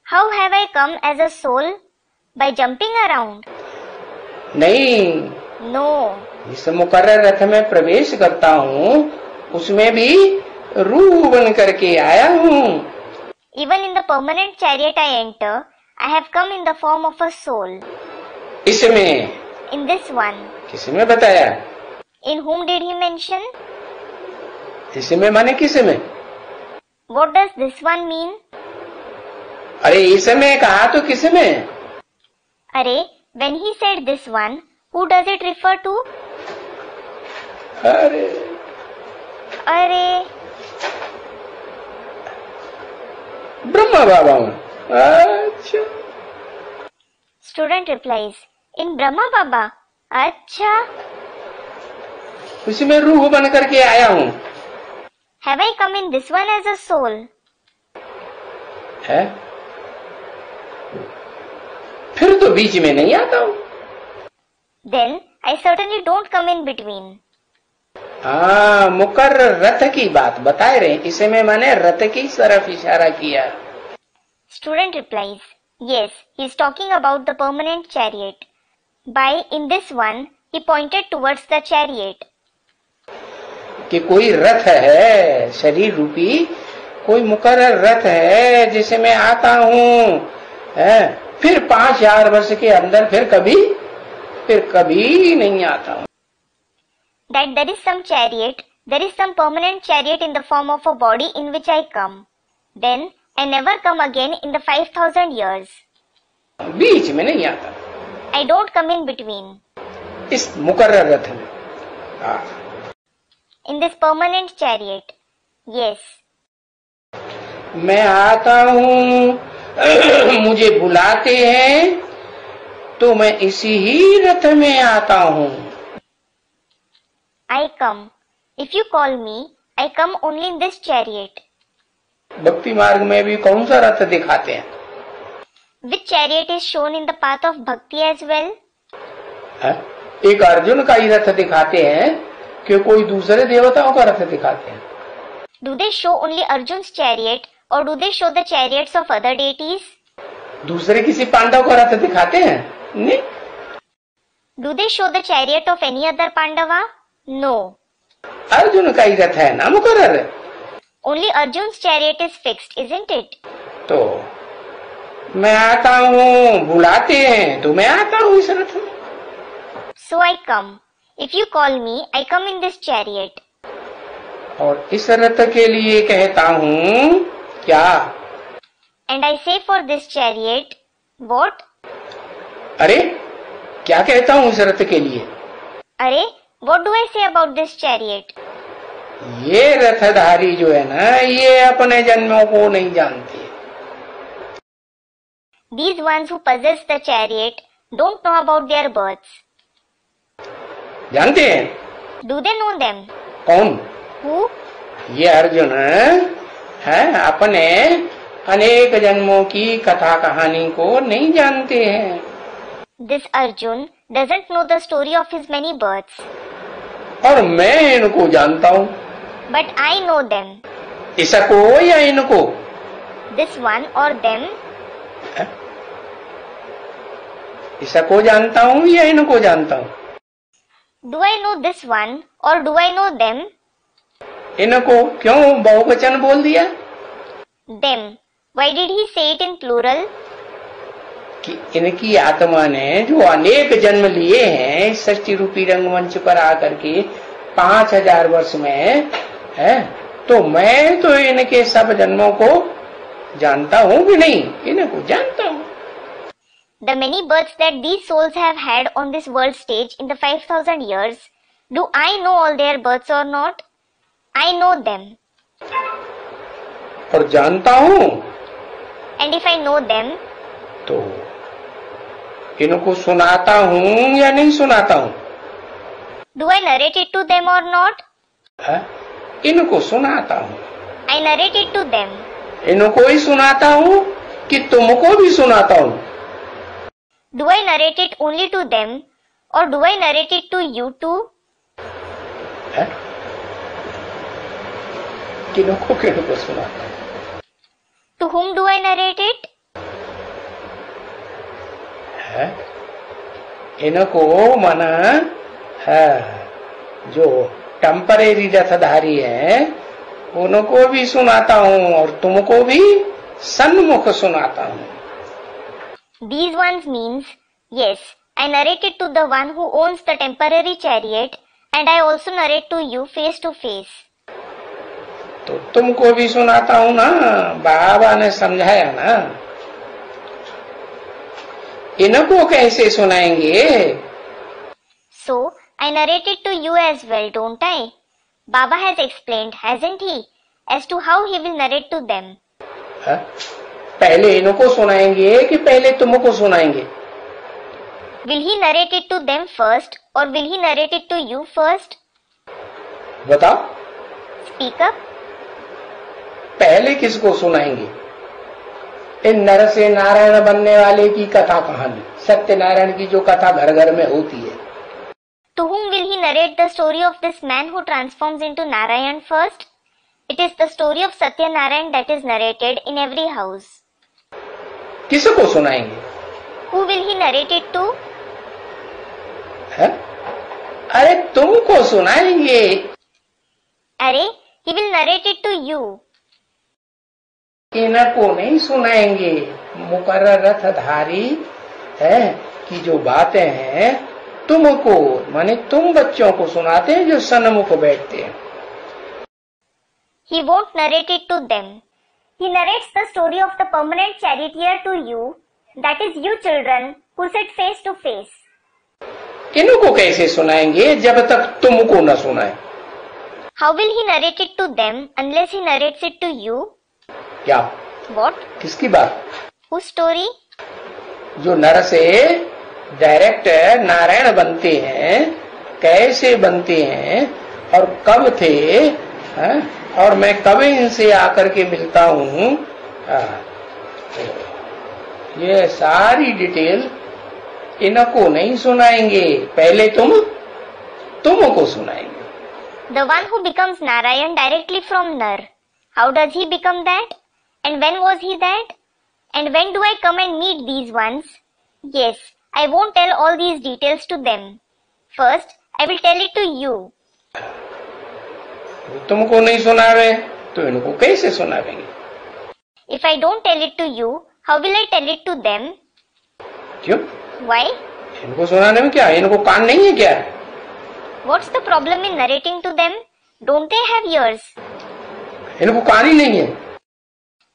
Speaker 1: How have I come as a soul? By jumping around?
Speaker 2: नहीं,
Speaker 1: No.
Speaker 2: जिस मुकर्रर रथ में प्रवेश करता हूँ उसमें भी रूह बन करके आया हूँ।
Speaker 1: Even in the permanent chariot I enter, I have come in the form of a soul.
Speaker 2: इसमें,
Speaker 1: In this one.
Speaker 2: किसमें बताया?
Speaker 1: In whom did he mention?
Speaker 2: इसमें माने किसमें?
Speaker 1: What does this one mean?
Speaker 2: अरे इसमें कहा तो किसमें?
Speaker 1: Arey, when he said this one, who does it refer to?
Speaker 2: अरे
Speaker 1: Arey,
Speaker 2: ब्रह्मा बाबा में। अच्छा,
Speaker 1: student replies, in Brahma Baba. Acha.
Speaker 2: उसमें रूह बन करके आया हूँ।
Speaker 1: Have I come in this one as a soul?
Speaker 2: है? फिर तो बीच में नहीं आता हूँ।
Speaker 1: Then I certainly don't come in between.
Speaker 2: हाँ, मुकर्रर रथ की बात बताए रहे, इसमें मैंने रथ की तरफ इशारा किया।
Speaker 1: Student replies, yes, he is talking about the permanent chariot. By in this one, he pointed towards the chariot.
Speaker 2: कि कोई रथ है, शरीर रूपी कोई मुकर्रर रथ है जिसे मैं आता हूँ, फिर 5000 वर्ष के अंदर फिर कभी नहीं आता हूँ।
Speaker 1: That there is some chariot, there is some permanent chariot in the form of a body in which I come. Then I never come again in the 5000 years.
Speaker 2: बीच में नहीं आता,
Speaker 1: I don't come in between.
Speaker 2: इस मुकर्रर रथ में।
Speaker 1: In this permanent chariot. Yes.
Speaker 2: मैं आता हूँ, मुझे बुलाते हैं तो मैं इसी ही रथ में आता हूँ।
Speaker 1: I come. If you call me, I come only in this chariot.
Speaker 2: भक्ति मार्ग में भी कौन सा रथ दिखाते हैं?
Speaker 1: Which chariot is shown in the path of bhakti as well?
Speaker 2: एक अर्जुन का ही रथ दिखाते हैं कि कोई दूसरे देवताओं का रथ दिखाते हैं?
Speaker 1: Do they show only Arjun's chariot or do they show the chariots of other deities?
Speaker 2: दूसरे किसी पांडव का रथ दिखाते हैं? नहीं।
Speaker 1: Do they show the chariot of any other Pandava? No.
Speaker 2: Arjun का ही रथ है ना मुकर्रर है।
Speaker 1: Only Arjun's chariot is fixed, isn't it?
Speaker 2: तो मैं आता हूँ, बुलाते हैं तो मैं आता हूँ इस रथ में।
Speaker 1: So I come. If you call me, I come in this chariot.
Speaker 2: और इस रथ के लिए कहता हूँ क्या?
Speaker 1: And I say for this chariot, what?
Speaker 2: अरे क्या कहता हूँ इस रथ के लिए?
Speaker 1: Arey, what do I say about this chariot?
Speaker 2: ये रथधारी जो है ना, ये अपने जन्मों को नहीं जानते।
Speaker 1: These ones who possess the chariot don't know about their births.
Speaker 2: जानते हैं?
Speaker 1: Do they know them?
Speaker 2: कौन?
Speaker 1: Who?
Speaker 2: ये अर्जुन है, अपने अनेक जन्मों की कथा कहानी को नहीं जानते हैं।
Speaker 1: This Arjun doesn't know the story of his many births.
Speaker 2: और मैं इनको जानता हूँ।
Speaker 1: But I know them.
Speaker 2: इसको या इनको?
Speaker 1: This one or them?
Speaker 2: इसको जानता हूँ या इनको जानता हूँ?
Speaker 1: Do I know this one or do I know them?
Speaker 2: इनको क्यों बहुवचन बोल दिया?
Speaker 1: Them. Why did he say it in plural?
Speaker 2: कि इनकी आत्मा ने जो अनेक जन्म लिए हैं इस सृष्टि रूपी रंगमंच पर आकर के 5000 वर्ष में है, तो मैं तो इनके सब जन्मों को जानता हूँ कि नहीं? इनको जानता हूँ।
Speaker 1: The many births that these souls have had on this world stage in the 5000 years, do I know all their births or not? I know them.
Speaker 2: और जानता हूँ।
Speaker 1: And if I know them,
Speaker 2: तो इनको सुनाता हूँ या नहीं सुनाता हूँ?
Speaker 1: do I narrate it to them or not?
Speaker 2: इनको सुनाता हूँ।
Speaker 1: I narrate it to them.
Speaker 2: इनको ही सुनाता हूँ कि तुमको भी सुनाता हूँ?
Speaker 1: Do I narrate it only to them or do I narrate it to you too?
Speaker 2: किनको सुनाता हूँ?
Speaker 1: To whom do I narrate it?
Speaker 2: है? इनको माना है, जो टेम्परेरी रथधारी है उनको भी सुनाता हूँ और तुमको भी सन्मुख सुनाता हूँ.
Speaker 1: These ones means, yes, I narrate it to the one who owns the temporary chariot and I also narrate to you face to face.
Speaker 2: तो तुमको भी सुनाता हूँ ना, बाबा ने समझाया ना. इनको कैसे सुनाएंगे?
Speaker 1: So, I narrate it to you as well, don't I? Baba has explained, hasn't he, as to how he will narrate to them.
Speaker 2: है? पहले इनको सुनाएंगे कि पहले तुमको सुनाएंगे?
Speaker 1: Will he narrate it to them first or will he narrate it to you first?
Speaker 2: बताओ.
Speaker 1: Speak up.
Speaker 2: पहले किसको सुनाएंगे? इन नर से नारायण बनने वाले की कथा कहानी, सत्यनारायण की जो कथा घर घर में होती है.
Speaker 1: To whom will he narrate the story of this man who transforms into Narayan first? It is the story of Satyanarayan that is narrated in every house.
Speaker 2: किसको सुनाएंगे?
Speaker 1: Who will he narrate it to?
Speaker 2: है? अरे तुमको सुनाएंगे.
Speaker 1: अरे, he will narrate it to you.
Speaker 2: इनको नहीं सुनाएंगे. मुकर्रर रथधारी है कि जो बातें हैं तुमको, माने तुम बच्चों को सुनाते हैं जो सन्मुख बैठते हैं.
Speaker 1: He won't narrate it to them. He narrates the story of the permanent charioteer to you, that is you children, who sit face to face.
Speaker 2: इनको कैसे सुनाएंगे जब तक तुमको न सुनाए?
Speaker 1: How will he narrate it to them unless he narrates it to you?
Speaker 2: क्या?
Speaker 1: What?
Speaker 2: किसकी बात?
Speaker 1: Whose story?
Speaker 2: जो नर से डायरेक्ट नारायण बनते हैं, कैसे बनते हैं और कब थे, है? और मैं कब इनसे आकर के मिलता हूँ, ये सारी डिटेल इनको नहीं सुनाएंगे. पहले तुमको सुनाएंगे.
Speaker 1: The one who becomes Narayan directly from Nar. How does he become that? And when was he that? And when do I come and meet these ones? Yes, I won't tell all these details to them. First, I will tell it to you.
Speaker 2: तुमको नहीं सुना रहे तो इनको कैसे सुनाएंगे?
Speaker 1: If I don't tell it to you, how will I tell it to them?
Speaker 2: क्यों?
Speaker 1: Why?
Speaker 2: इनको सुनाने में क्या, इनको कान नहीं है क्या?
Speaker 1: What's the problem in narrating to them? Don't they have ears?
Speaker 2: इनको कान ही नहीं है.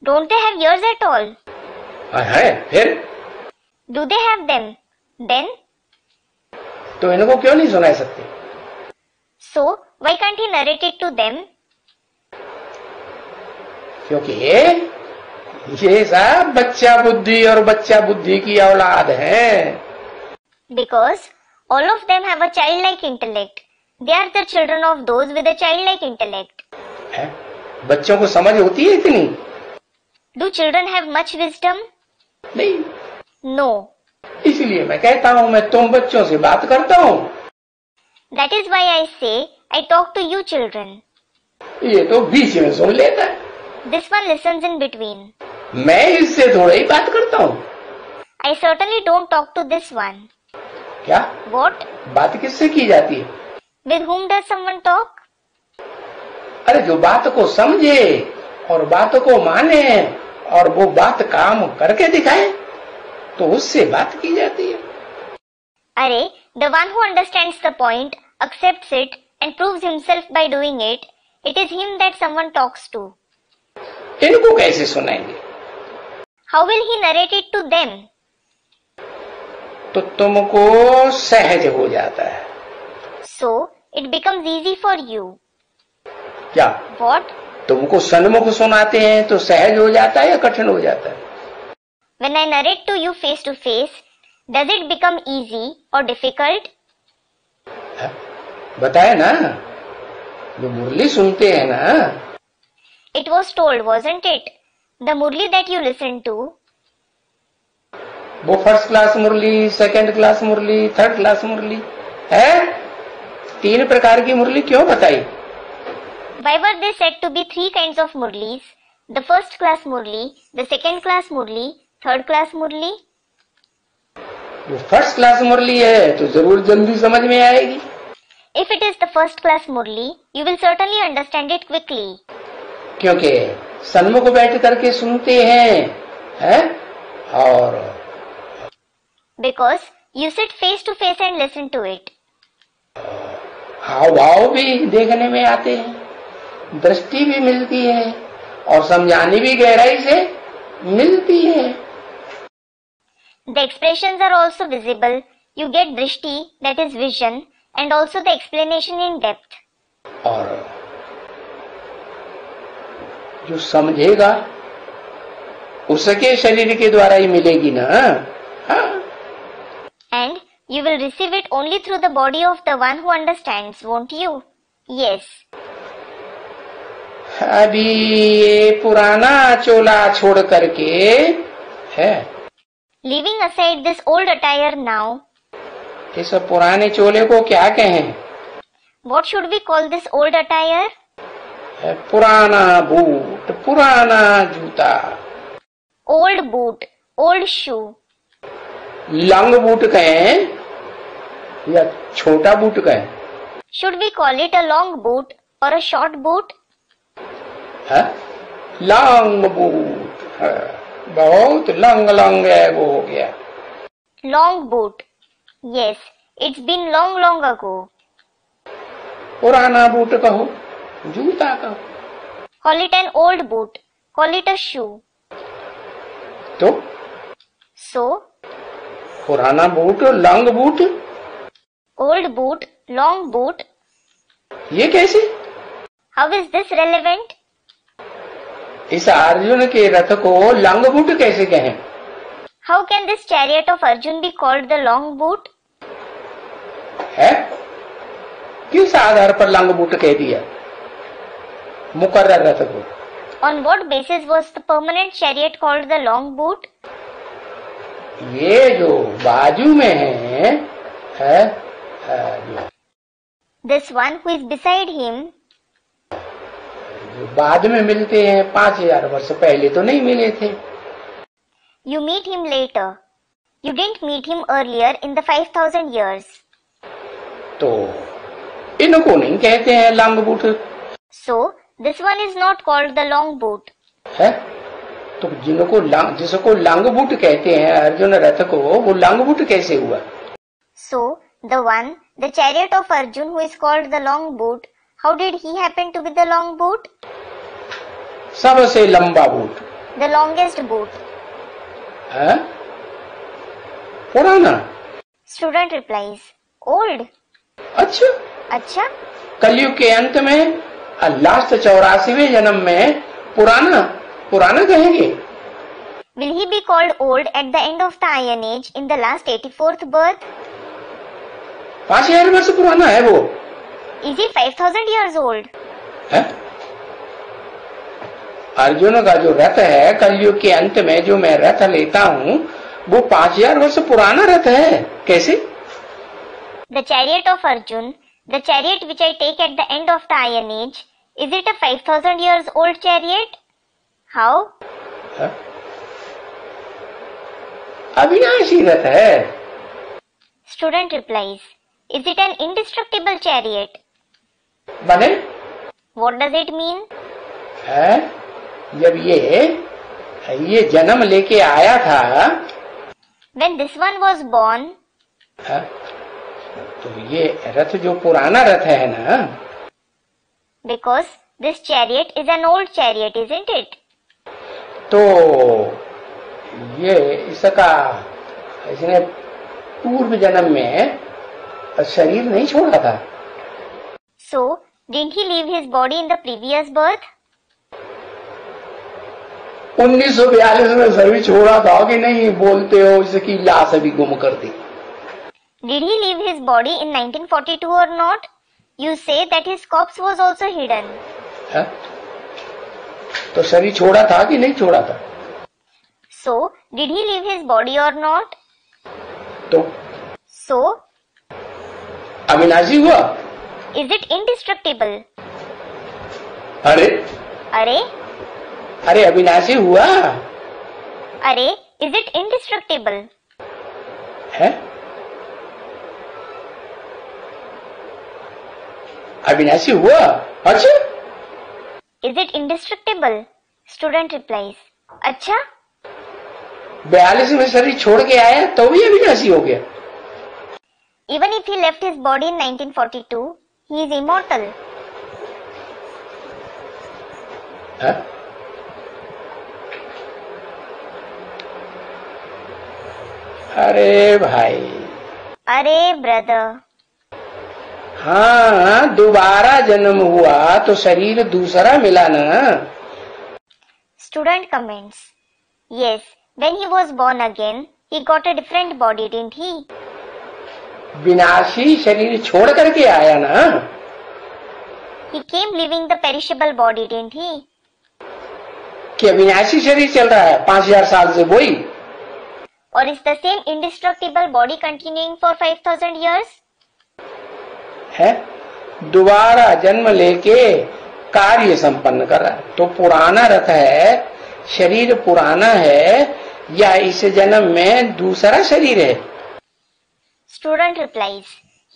Speaker 1: Don't they have ears at all?
Speaker 2: है फिर?
Speaker 1: Do they have them? Then?
Speaker 2: तो इनको क्यों नहीं सुना सकते?
Speaker 1: So, why can't he narrate it to them?
Speaker 2: क्योंकि ये सब बच्चा बुद्धि और बच्चा बुद्धि की औलाद है.
Speaker 1: Because all of them have a childlike intellect. They are the children of those with a childlike intellect.
Speaker 2: है? बच्चों को समझ होती है इतनी?
Speaker 1: Do children have much wisdom?
Speaker 2: नहीं.
Speaker 1: No.
Speaker 2: इसलिए मैं कहता हूँ मैं तुम बच्चों से बात करता हूँ.
Speaker 1: That is why I say I talk to you children.
Speaker 2: ये तो बीच में सुन लेता है.
Speaker 1: This one listens in between.
Speaker 2: मैं इससे थोड़ा ही बात करता हूँ.
Speaker 1: I certainly don't talk to this one.
Speaker 2: क्या?
Speaker 1: What?
Speaker 2: बात किससे की जाती है?
Speaker 1: With whom does someone talk?
Speaker 2: अरे जो बात को समझे और बात को माने और वो बात काम करके दिखाए तो उससे बात की जाती है.
Speaker 1: अरे, the one who understands the point, accepts it and proves himself by doing it, it is him that someone talks to.
Speaker 2: इनको कैसे सुनाएंगे?
Speaker 1: How will he narrate it to them?
Speaker 2: तो तुमको सहज हो जाता है.
Speaker 1: So, it becomes easy for you.
Speaker 2: क्या?
Speaker 1: What?
Speaker 2: तुमको सन्मुख सुनाते हैं तो सहज हो जाता है या कठिन हो जाता है?
Speaker 1: When I narrate to you face to face, does it become easy or difficult?
Speaker 2: है? बताए ना, जो मुरली सुनते हैं ना.
Speaker 1: It was told, wasn't it? The Murli that you listen to.
Speaker 2: वो फर्स्ट क्लास मुरली, सेकंड क्लास मुरली, थर्ड क्लास मुरली है. 3 प्रकार की मुरली क्यों बताई?
Speaker 1: Why were they said to be three kinds of Murlis? The first class Murli, the second class Murli, third class Murli?
Speaker 2: वो first class मुरली है तो जरूर जल्दी समझ में आएगी.
Speaker 1: If it is the first class Murli, you will certainly understand it quickly.
Speaker 2: क्योंकि सन्मुख बैठ करके सुनते हैं और
Speaker 1: Because you sit face to face and listen to it.
Speaker 2: हाव भाव भी देखने में आते हैं, दृष्टि भी मिलती है और समझाने भी गहराई से मिलती है.
Speaker 1: The expressions are also visible. You get drishti, that is vision, and also the explanation in depth.
Speaker 2: और जो समझेगा उसके शरीर के द्वारा ही मिलेगी ना. हाँ.
Speaker 1: And you will receive it only through the body of the one who understands, won't you? Yes.
Speaker 2: अभी ये पुराना चोला छोड़ करके है.
Speaker 1: Leaving aside this old attire now,
Speaker 2: इस पुराने चोले को क्या कहें?
Speaker 1: what should we call this old attire?
Speaker 2: पुराना बूट, पुराना जूता.
Speaker 1: Old boot, old shoe.
Speaker 2: Lung boot कहें या छोटा बूट कहें?
Speaker 1: Should we call it a long boot or a short boot?
Speaker 2: है? लंग बूट है. बहुत लंग लंग है वो हो गया.
Speaker 1: Long boot. Yes, it's been long ago.
Speaker 2: पुराना बूट कहो, जूता कहो.
Speaker 1: Call it an old boot. Call it a shoe.
Speaker 2: तो
Speaker 1: So,
Speaker 2: पुराना boot, lung boot,
Speaker 1: old boot, long boot.
Speaker 2: ये कैसे?
Speaker 1: How is this relevant?
Speaker 2: इस अर्जुन के रथ को लंग बूट कैसे कहें?
Speaker 1: How can this chariot of Arjun be called the long boot?
Speaker 2: है? किस आधार पर लंग बूट कह दिया मुकर्रर रथ को?
Speaker 1: On what basis was the permanent chariot called the long boot?
Speaker 2: ये जो बाजू में है जो
Speaker 1: This one who is beside him,
Speaker 2: जो बाद में मिलते हैं, 5000 वर्ष पहले तो नहीं मिले थे.
Speaker 1: you meet him later. You didn't meet him earlier in the 5000 years.
Speaker 2: तो इनको नहीं कहते हैं lung boot.
Speaker 1: So, this one is not called the long boot.
Speaker 2: है? तो जिसको लंग बूट कहते हैं अर्जुन रथ को, वो लंग बूट कैसे हुआ?
Speaker 1: So, the chariot of Arjun who is called the long boot, how did he happen to be the long boot?
Speaker 2: सबसे लंबा बूट.
Speaker 1: The longest boot.
Speaker 2: है? पुराना.
Speaker 1: Student replies, old.
Speaker 2: अच्छा.
Speaker 1: अच्छा?
Speaker 2: कलयुग के अंत में लास्ट 84वें जन्म में पुराना कहेंगे.
Speaker 1: Will he be called old at the end of the Iron Age in the last 84th birth?
Speaker 2: 5000 वर्ष पुराना है वो.
Speaker 1: Is he 5000 years old?
Speaker 2: है? अर्जुन का जो रथ है कलयुग के अंत में जो मैं रथ लेता हूँ वो 5000 वर्ष पुराना रथ है. कैसे?
Speaker 1: The chariot of Arjun, the chariot which I take at the end of the Iron Age, is it a 5000 years old chariot? How?
Speaker 2: है? अविनाशी रथ है.
Speaker 1: Student replies, is it an indestructible chariot?
Speaker 2: बने?
Speaker 1: What does it mean?
Speaker 2: है? जब ये जन्म लेके आया था,
Speaker 1: When this one was born,
Speaker 2: है? तो ये रथ जो पुराना रथ है ना,
Speaker 1: because this chariot is an old chariot, isn't it?
Speaker 2: तो ये इसने पूर्व जन्म में शरीर नहीं छोड़ा था.
Speaker 1: So, didn't he leave his body in the previous birth?
Speaker 2: 1942 में शरीर छोड़ा था कि नहीं बोलते हो, इसकी लाश अभी गुम कर दी.
Speaker 1: Did he leave his body in 1942 or not? You say that his corpse was also hidden.
Speaker 2: है? तो शरीर छोड़ा था कि नहीं छोड़ा था?
Speaker 1: So, did he leave his body or not?
Speaker 2: तो
Speaker 1: So,
Speaker 2: अविनाशी हुआ.
Speaker 1: is it indestructible?
Speaker 2: अरे
Speaker 1: अरे
Speaker 2: अरे अविनाशी हुआ
Speaker 1: अरे, इज इट इंडिस्ट्रक्टिबल?
Speaker 2: है? अविनाशी हुआ? अच्छा,
Speaker 1: is it indestructible? Student replies, अच्छा।
Speaker 2: 42 में शरीर छोड़ के आया तो भी अविनाशी हो गया।
Speaker 1: Even if he left his body in 1942, he is immortal.
Speaker 2: है? अरे भाई,
Speaker 1: अरे ब्रदर,
Speaker 2: हाँ दोबारा जन्म हुआ तो शरीर दूसरा मिला ना।
Speaker 1: Student comments, yes, when he was born again, he got a different body, didn't he?
Speaker 2: विनाशी शरीर छोड़ करके आया ना।
Speaker 1: He came leaving the perishable body, didn't he?
Speaker 2: कि विनाशी शरीर चल रहा है 5000 साल से वही,
Speaker 1: Or is the same indestructible body continuing for 5000 years?
Speaker 2: है दोबारा जन्म लेके कार्य संपन्न कर रहा है। तो पुराना रथ है, शरीर पुराना है या इस जन्म में दूसरा शरीर है?
Speaker 1: Student replies,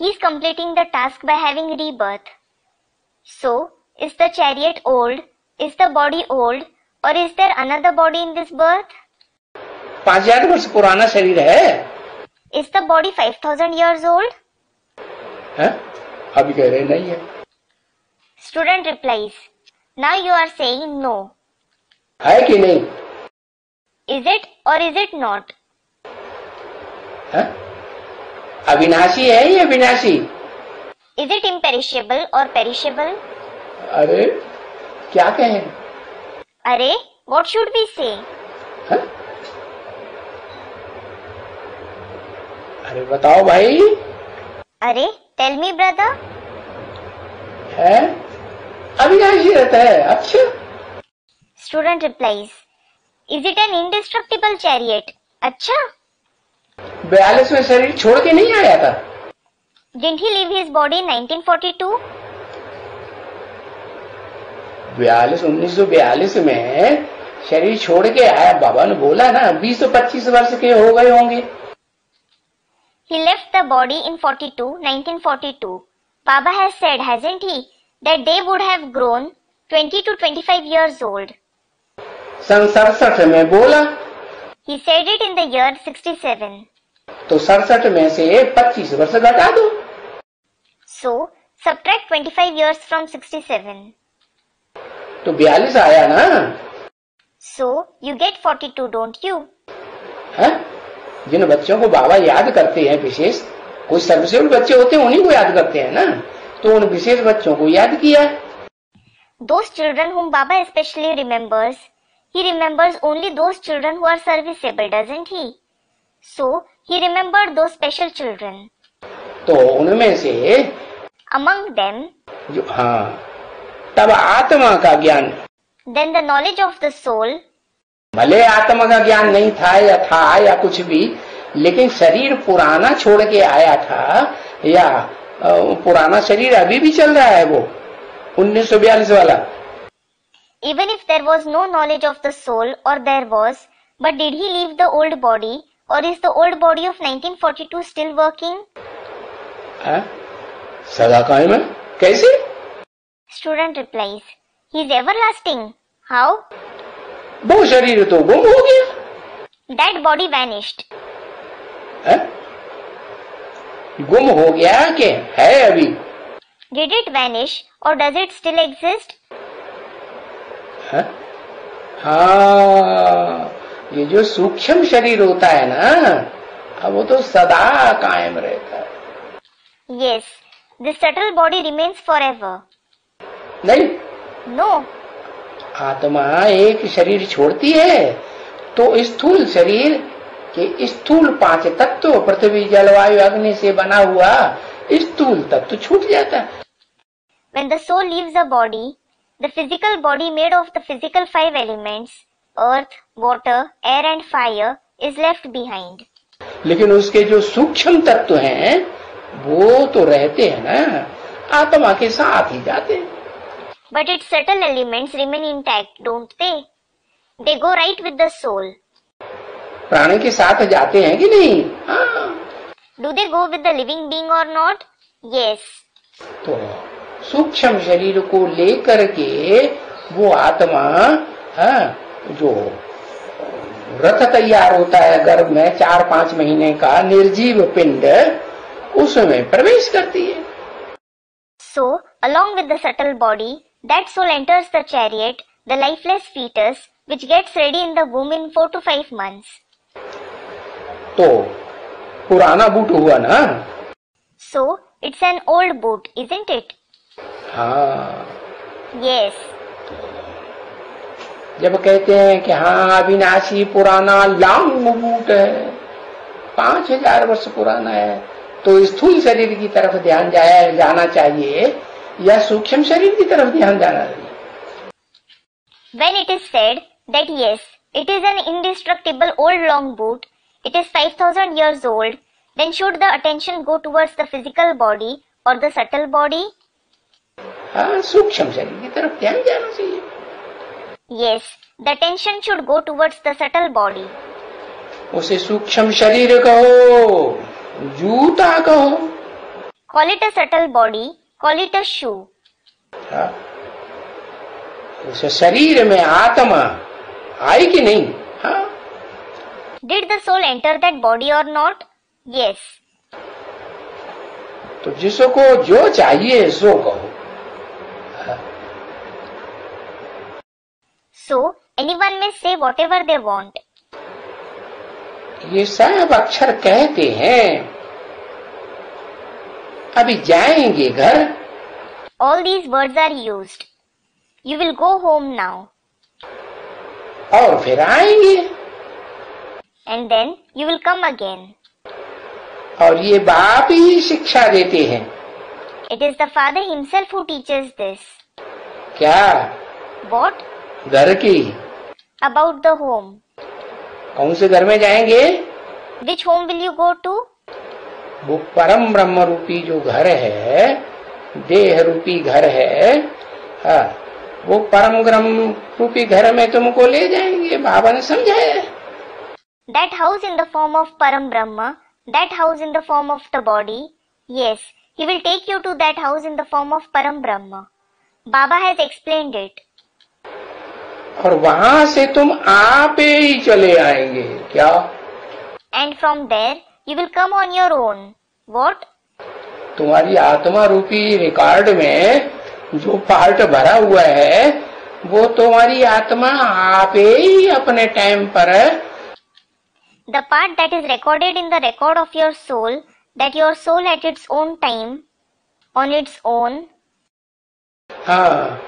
Speaker 1: he is completing the task by having rebirth. So, is the chariot old? Is the body old? Or is there another body in this birth?
Speaker 2: 5000 वर्ष पुराना शरीर है।
Speaker 1: Is the body 5000 years old?
Speaker 2: है? अभी कह रहे नहीं है।
Speaker 1: Student replies, now you are saying no.
Speaker 2: है कि नहीं?
Speaker 1: Is it or is it not?
Speaker 2: है? अविनाशी है या विनाशी?
Speaker 1: Is it imperishable or perishable?
Speaker 2: अरे क्या कहें?
Speaker 1: अरे, what should we say?
Speaker 2: है? अरे बताओ भाई।
Speaker 1: अरे, tell me brother.
Speaker 2: है? अविनाशी रहता है। अच्छा,
Speaker 1: Student replies, is it an indestructible chariot? अच्छा,
Speaker 2: 42 में शरीर छोड़ के नहीं आया था।
Speaker 1: didn't he leave his body in 1942?
Speaker 2: 1942 में शरीर छोड़ के आया। बाबा ने बोला ना 20-25 वर्ष के हो गए होंगे।
Speaker 1: He left the body in 1942. Baba has said, hasn't he, that they would have grown 20 to 25 years old.
Speaker 2: सन 67 में बोला।
Speaker 1: He said it in the year 67.
Speaker 2: तो 67 में से 25 वर्ष घटा दो।
Speaker 1: So, subtract 25 years from 67.
Speaker 2: तो 42 आया ना।
Speaker 1: So, you get 42, don't you?
Speaker 2: है? जिन बच्चों को बाबा याद करते हैं विशेष, कोई सर्वसेवक बच्चे होते हैं उन्हीं को याद करते हैं ना, तो उन विशेष बच्चों को याद किया।
Speaker 1: Those children whom Baba especially remembers, he remembers only those children who are serviceable, doesn't he? So, he remembered those special children.
Speaker 2: तो उनमें से
Speaker 1: Among them,
Speaker 2: जो हाँ तब आत्मा का ज्ञान,
Speaker 1: then the knowledge of the soul,
Speaker 2: भले आत्मा का ज्ञान नहीं था या कुछ भी, लेकिन शरीर पुराना छोड़ के आया था या पुराना शरीर अभी भी चल रहा है वो 1942 वाला।
Speaker 1: even if there was no knowledge of the soul, or there was, but did he leave the old body, or is the old body of 1942 still working?
Speaker 2: सदा कायम है। कैसे?
Speaker 1: Student replies, he is everlasting. How?
Speaker 2: वो शरीर तो गुम हो गया।
Speaker 1: That body vanished.
Speaker 2: है? गुम हो गया कि है अभी?
Speaker 1: Did it vanish, or does it still exist?
Speaker 2: है? हाँ, ये जो सूक्ष्म शरीर होता है ना, अब वो तो सदा कायम रहता है।
Speaker 1: Yes, this subtle body remains forever.
Speaker 2: नहीं,
Speaker 1: No,
Speaker 2: आत्मा एक शरीर छोड़ती है तो स्थूल शरीर के स्थूल 5 तत्व पृथ्वी जलवायु अग्नि से बना हुआ स्थूल तत्व छूट जाता है।
Speaker 1: when the soul leaves the body, the physical body made of the physical 5 elements, earth, water, air and fire, is left behind.
Speaker 2: लेकिन उसके जो सूक्ष्म तत्व हैं वो तो रहते हैं ना, आत्मा के साथ ही जाते हैं।
Speaker 1: But its subtle elements remain intact, don't they? They go right with the soul.
Speaker 2: प्राणी के साथ जाते हैं कि नहीं? हाँ।
Speaker 1: Do they go with the living being or not? Yes.
Speaker 2: तो सूक्ष्म शरीर को लेकर के वो आत्मा, जो रथ तैयार होता है गर्भ में 4-5 महीने का निर्जीव पिंड, उसमें प्रवेश करती है।
Speaker 1: So, along with the subtle body, that soul enters the chariot, the lifeless fetus, which gets ready in the womb in 4 to 5 months.
Speaker 2: तो पुराना बूट हुआ ना?
Speaker 1: So, it's an old boot, isn't it?
Speaker 2: हाँ।
Speaker 1: Yes.
Speaker 2: जब कहते हैं कि हाँ अविनाशी पुराना लॉन्ग बूट है, 5000 वर्ष पुराना है, तो स्थूल शरीर की तरफ ध्यान जाना चाहिए या सूक्ष्म शरीर की तरफ ध्यान जाना चाहिए?
Speaker 1: When it is said that yes, it is an indestructible old long boot, it is 5000 years old, then should the attention go towards the physical body or the subtle body?
Speaker 2: हाँ, सूक्ष्म शरीर की तरफ ध्यान जाना चाहिए।
Speaker 1: Yes, the attention should go towards the subtle body.
Speaker 2: उसे सूक्ष्म शरीर कहो, जूता कहो।
Speaker 1: Call it a subtle body, call it a shoe.
Speaker 2: हाँ, उस शरीर में आत्मा आई कि नहीं? हाँ।
Speaker 1: Did the soul enter that body or not? Yes.
Speaker 2: तो जिसको जो चाहिए सो कहो।
Speaker 1: So, anyone may say whatever they want.
Speaker 2: ये सब अक्षर कहते हैं, अभी जाएंगे घर।
Speaker 1: All these words are used. You will go home now.
Speaker 2: और फिर आएंगे।
Speaker 1: And then you will come again.
Speaker 2: और ये बाप ही शिक्षा देते हैं।
Speaker 1: It is the Father himself who teaches this.
Speaker 2: क्या?
Speaker 1: What?
Speaker 2: घर की।
Speaker 1: About the home.
Speaker 2: कौन से घर में जाएंगे?
Speaker 1: Which home will you go to?
Speaker 2: वो परम ब्रह्म रूपी जो घर है, देह रूपी घर है, हाँ, वो परम ब्रह्म रूपी घर में तुमको ले जाएंगे, बाबा ने समझाया।
Speaker 1: That house in the form of Param Brahma, that house in the form of the body, yes, he will take you to that house in the form of Param Brahma. Baba has explained it.
Speaker 2: और वहां से तुम आपे ही चले आएंगे। क्या?
Speaker 1: And from there, you will come on your own. What?
Speaker 2: तुम्हारी आत्मा रूपी रिकॉर्ड में जो पार्ट भरा हुआ है, वो तुम्हारी आत्मा आपे ही अपने टाइम पर,
Speaker 1: The part that is recorded in the record of your soul, that your soul at its own time, on its own.
Speaker 2: हाँ,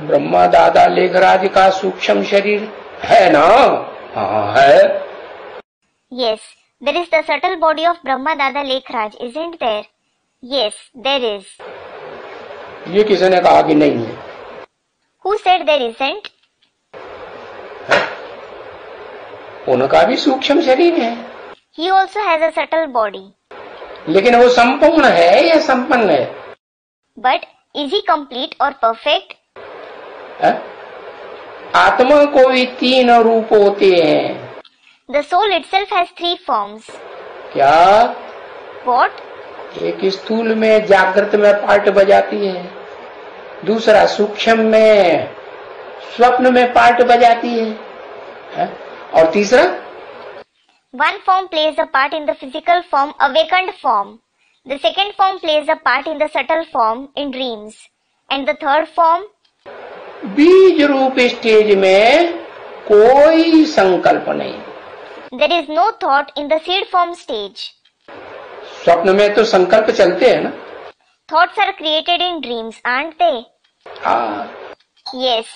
Speaker 2: ब्रह्मा दादा लेखराज का सूक्ष्म शरीर है ना? हाँ है।
Speaker 1: Yes, there is the subtle body of Brahma Dada Lekhraj, isn't there? Yes, there is.
Speaker 2: ये किसी ने कहा कि नहीं है?
Speaker 1: Who said there isn't?
Speaker 2: उनका भी सूक्ष्म शरीर है।
Speaker 1: He also has a subtle body.
Speaker 2: लेकिन वो संपूर्ण है या संपन्न है?
Speaker 1: But is he complete or perfect?
Speaker 2: है? आत्मा को भी 3 रूप होते हैं।
Speaker 1: The soul itself has 3 forms.
Speaker 2: क्या?
Speaker 1: What?
Speaker 2: एक स्थूल में जागृत में पार्ट बजाती है, दूसरा सूक्ष्म में स्वप्न में पार्ट बजाती है? और तीसरा?
Speaker 1: One form plays a part in the physical form, awakened form. The second form plays a part in the subtle form, in dreams. And the third form?
Speaker 2: बीज रूप स्टेज में कोई संकल्प नहीं।
Speaker 1: There is no thought in the seed form stage.
Speaker 2: स्वप्न में तो संकल्प चलते हैं ना?
Speaker 1: Thoughts are created in dreams, aren't they?
Speaker 2: हाँ।
Speaker 1: Yes.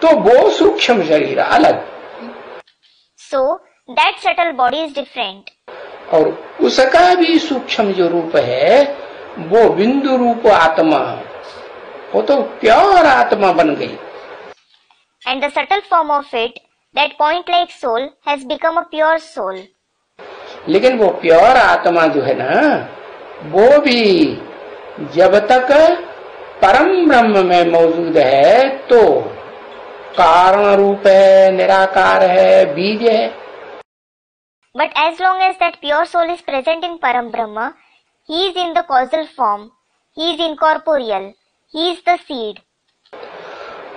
Speaker 2: तो वो सूक्ष्म शरीर अलग।
Speaker 1: So, that subtle body is different.
Speaker 2: और उसका भी सूक्ष्म जो रूप है, वो बिंदु रूप आत्मा, वो तो प्योर आत्मा बन गई।
Speaker 1: And the subtle form of it, that point-like soul, has become a pure soul.
Speaker 2: लेकिन वो प्योर आत्मा जो है ना, वो भी जब तक परम ब्रह्म में मौजूद है तो कारण रूप है, निराकार है, बीज है।
Speaker 1: But as long as that pure soul is present in Param Brahma, he is in the causal form, he is incorporeal, he is the seed.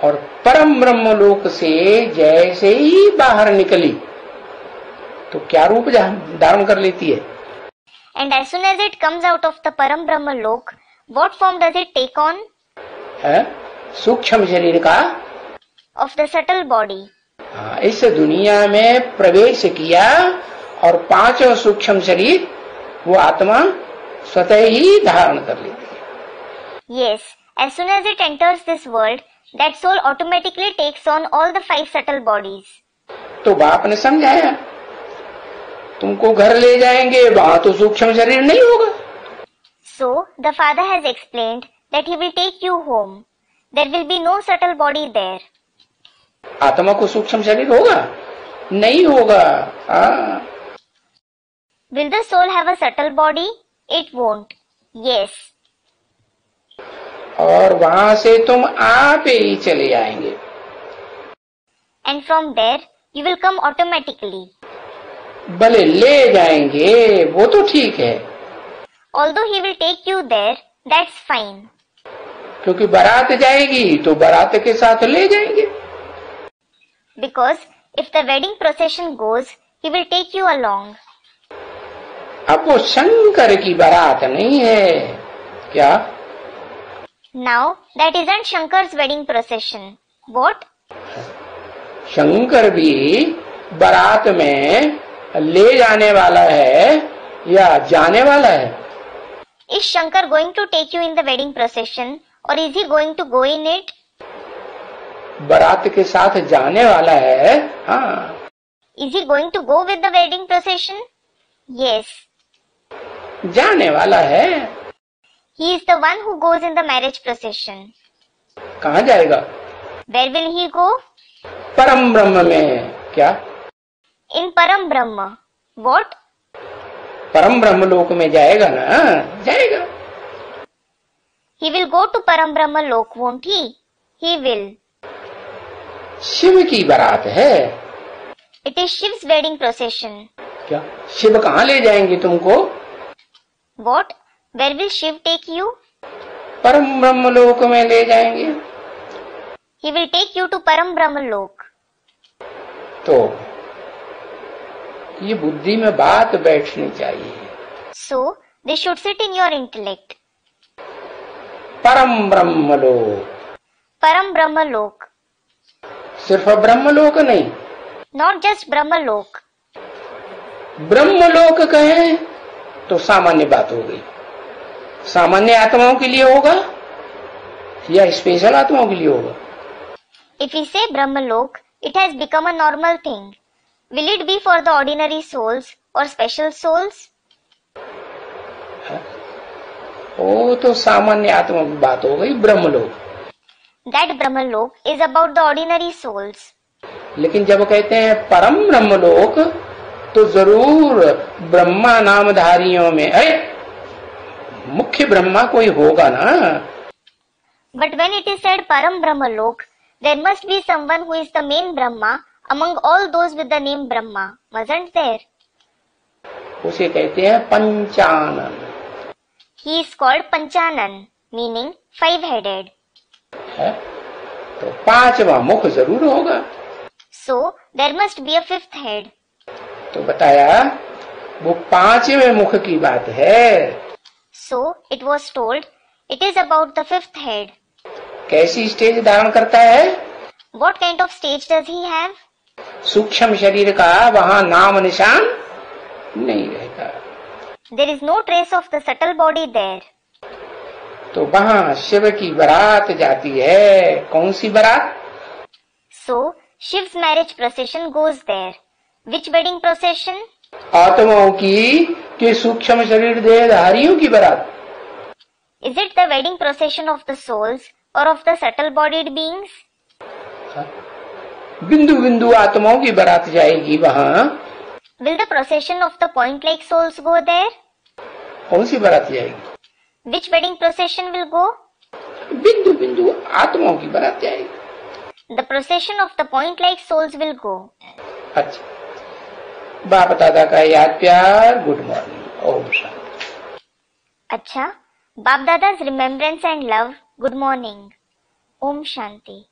Speaker 2: और परम ब्रह्म लोक से जैसे ही बाहर निकली तो क्या रूप धारण कर लेती है?
Speaker 1: And as soon as it comes out of the Param Brahma lok, what form does it take on?
Speaker 2: है सूक्ष्म शरीर का,
Speaker 1: Of the subtle body.
Speaker 2: इस दुनिया में प्रवेश किया और पांचों सूक्ष्म शरीर वो आत्मा स्वतः ही धारण कर लेती है।
Speaker 1: Yes, as soon as it enters this world, that soul automatically takes on all the 5 subtle bodies.
Speaker 2: तो बाप ने समझाया, तुमको घर ले जाएंगे, वहां तो सूक्ष्म शरीर नहीं होगा।
Speaker 1: So, the father has explained that he will take you home. There will be no subtle body there.
Speaker 2: आत्मा को सूक्ष्म शरीर होगा? नहीं होगा।
Speaker 1: Will the soul have a subtle body? It won't. Yes.
Speaker 2: और वहां से तुम आप ही चले आएंगे।
Speaker 1: And from there, you will come automatically.
Speaker 2: भले ले जाएंगे वो तो ठीक है,
Speaker 1: Although he will take you there, that's fine.
Speaker 2: क्योंकि बारात जाएगी तो बारात के साथ ले जाएंगे।
Speaker 1: Because if the wedding procession goes, he will take you along.
Speaker 2: अब वो शंकर की बारात नहीं है क्या?
Speaker 1: Now, that isn't Shankar's wedding procession. What?
Speaker 2: Shankar भी बारात में ले जाने वाला है या जाने वाला है?
Speaker 1: Is Shankar going to take you in the wedding procession or is he going to go in it?
Speaker 2: बारात के साथ जाने वाला है। हाँ,
Speaker 1: Is he going to go with the wedding procession? Yes.
Speaker 2: जाने वाला है।
Speaker 1: He is the one who goes in the marriage procession.
Speaker 2: कहाँ जाएगा?
Speaker 1: Where will he go?
Speaker 2: परम ब्रह्म में। क्या?
Speaker 1: In Param Brahma. What?
Speaker 2: परम ब्रह्म लोक में जाएगा ना? जाएगा।
Speaker 1: He will go to Param Brahma lok, won't he? He will.
Speaker 2: Shiv की बारात है।
Speaker 1: It is Shiv's wedding procession.
Speaker 2: क्या? शिव कहाँ ले जाएंगे तुमको?
Speaker 1: What? Where will Shiv take you?
Speaker 2: परम ब्रह्म लोक में ले जाएंगे।
Speaker 1: He will take you to Param Brahma lok.
Speaker 2: तो ये बुद्धि में बात बैठनी चाहिए।
Speaker 1: So, this should sit in your intellect.
Speaker 2: परम ब्रह्म लोक,
Speaker 1: Param Brahma lok.
Speaker 2: सिर्फ ब्रह्म लोक नहीं,
Speaker 1: Not just Brahma lok.
Speaker 2: ब्रह्म लोक कहें तो सामान्य बात हो गई। सामान्य आत्माओं के लिए होगा या स्पेशल आत्माओं के लिए होगा?
Speaker 1: If we say Brahma lok, it has become a normal thing. Will it be for the ordinary souls or special souls?
Speaker 2: वो तो सामान्य आत्मा की बात हो गई, ब्रह्म लोक।
Speaker 1: That Brahma lok is about the ordinary souls.
Speaker 2: लेकिन जब कहते हैं परम ब्रह्म लोक तो जरूर ब्रह्मा नामधारियों में मुख्य ब्रह्मा कोई होगा ना।
Speaker 1: But when it is said Param Brahma lok, there must be someone who is the main Brahma among all those with the name Brahma, wasn't there?
Speaker 2: उसे कहते हैं Panchanan.
Speaker 1: He is called Panchanan, meaning 5-headed.
Speaker 2: है तो पांचवा मुख जरूर होगा।
Speaker 1: So, there must be a 5th head.
Speaker 2: तो बताया वो पांचवें मुख की बात है।
Speaker 1: So, it was told, it is about the 5th head.
Speaker 2: कैसी स्टेज धारण करता है?
Speaker 1: What kind of stage does he have?
Speaker 2: सूक्ष्म शरीर का वहां नाम निशान नहीं रहता।
Speaker 1: There is no trace of the subtle body there.
Speaker 2: तो वहां शिव की बारात जाती है। कौन सी बारात?
Speaker 1: So, Shiv's marriage procession goes there. Which wedding procession?
Speaker 2: आत्माओं की कि सूक्ष्म शरीर देहधारियों की बारात?
Speaker 1: Is it the wedding procession of the souls or of the subtle bodied beings?
Speaker 2: बिंदु बिंदु आत्माओं की बारात जाएगी वहां।
Speaker 1: Will the procession of the point-like souls go there?
Speaker 2: कौन सी बारात जाएगी?
Speaker 1: Which wedding procession will go?
Speaker 2: बिंदु बिंदु आत्माओं की बनाते आएगी।
Speaker 1: The procession of the point-like souls will go.
Speaker 2: अच्छा, बाप दादा का याद प्यार, गुड मॉर्निंग, ओम शांति।
Speaker 1: अच्छा, बाप दादा's remembrance and love, good morning, Om Shanti.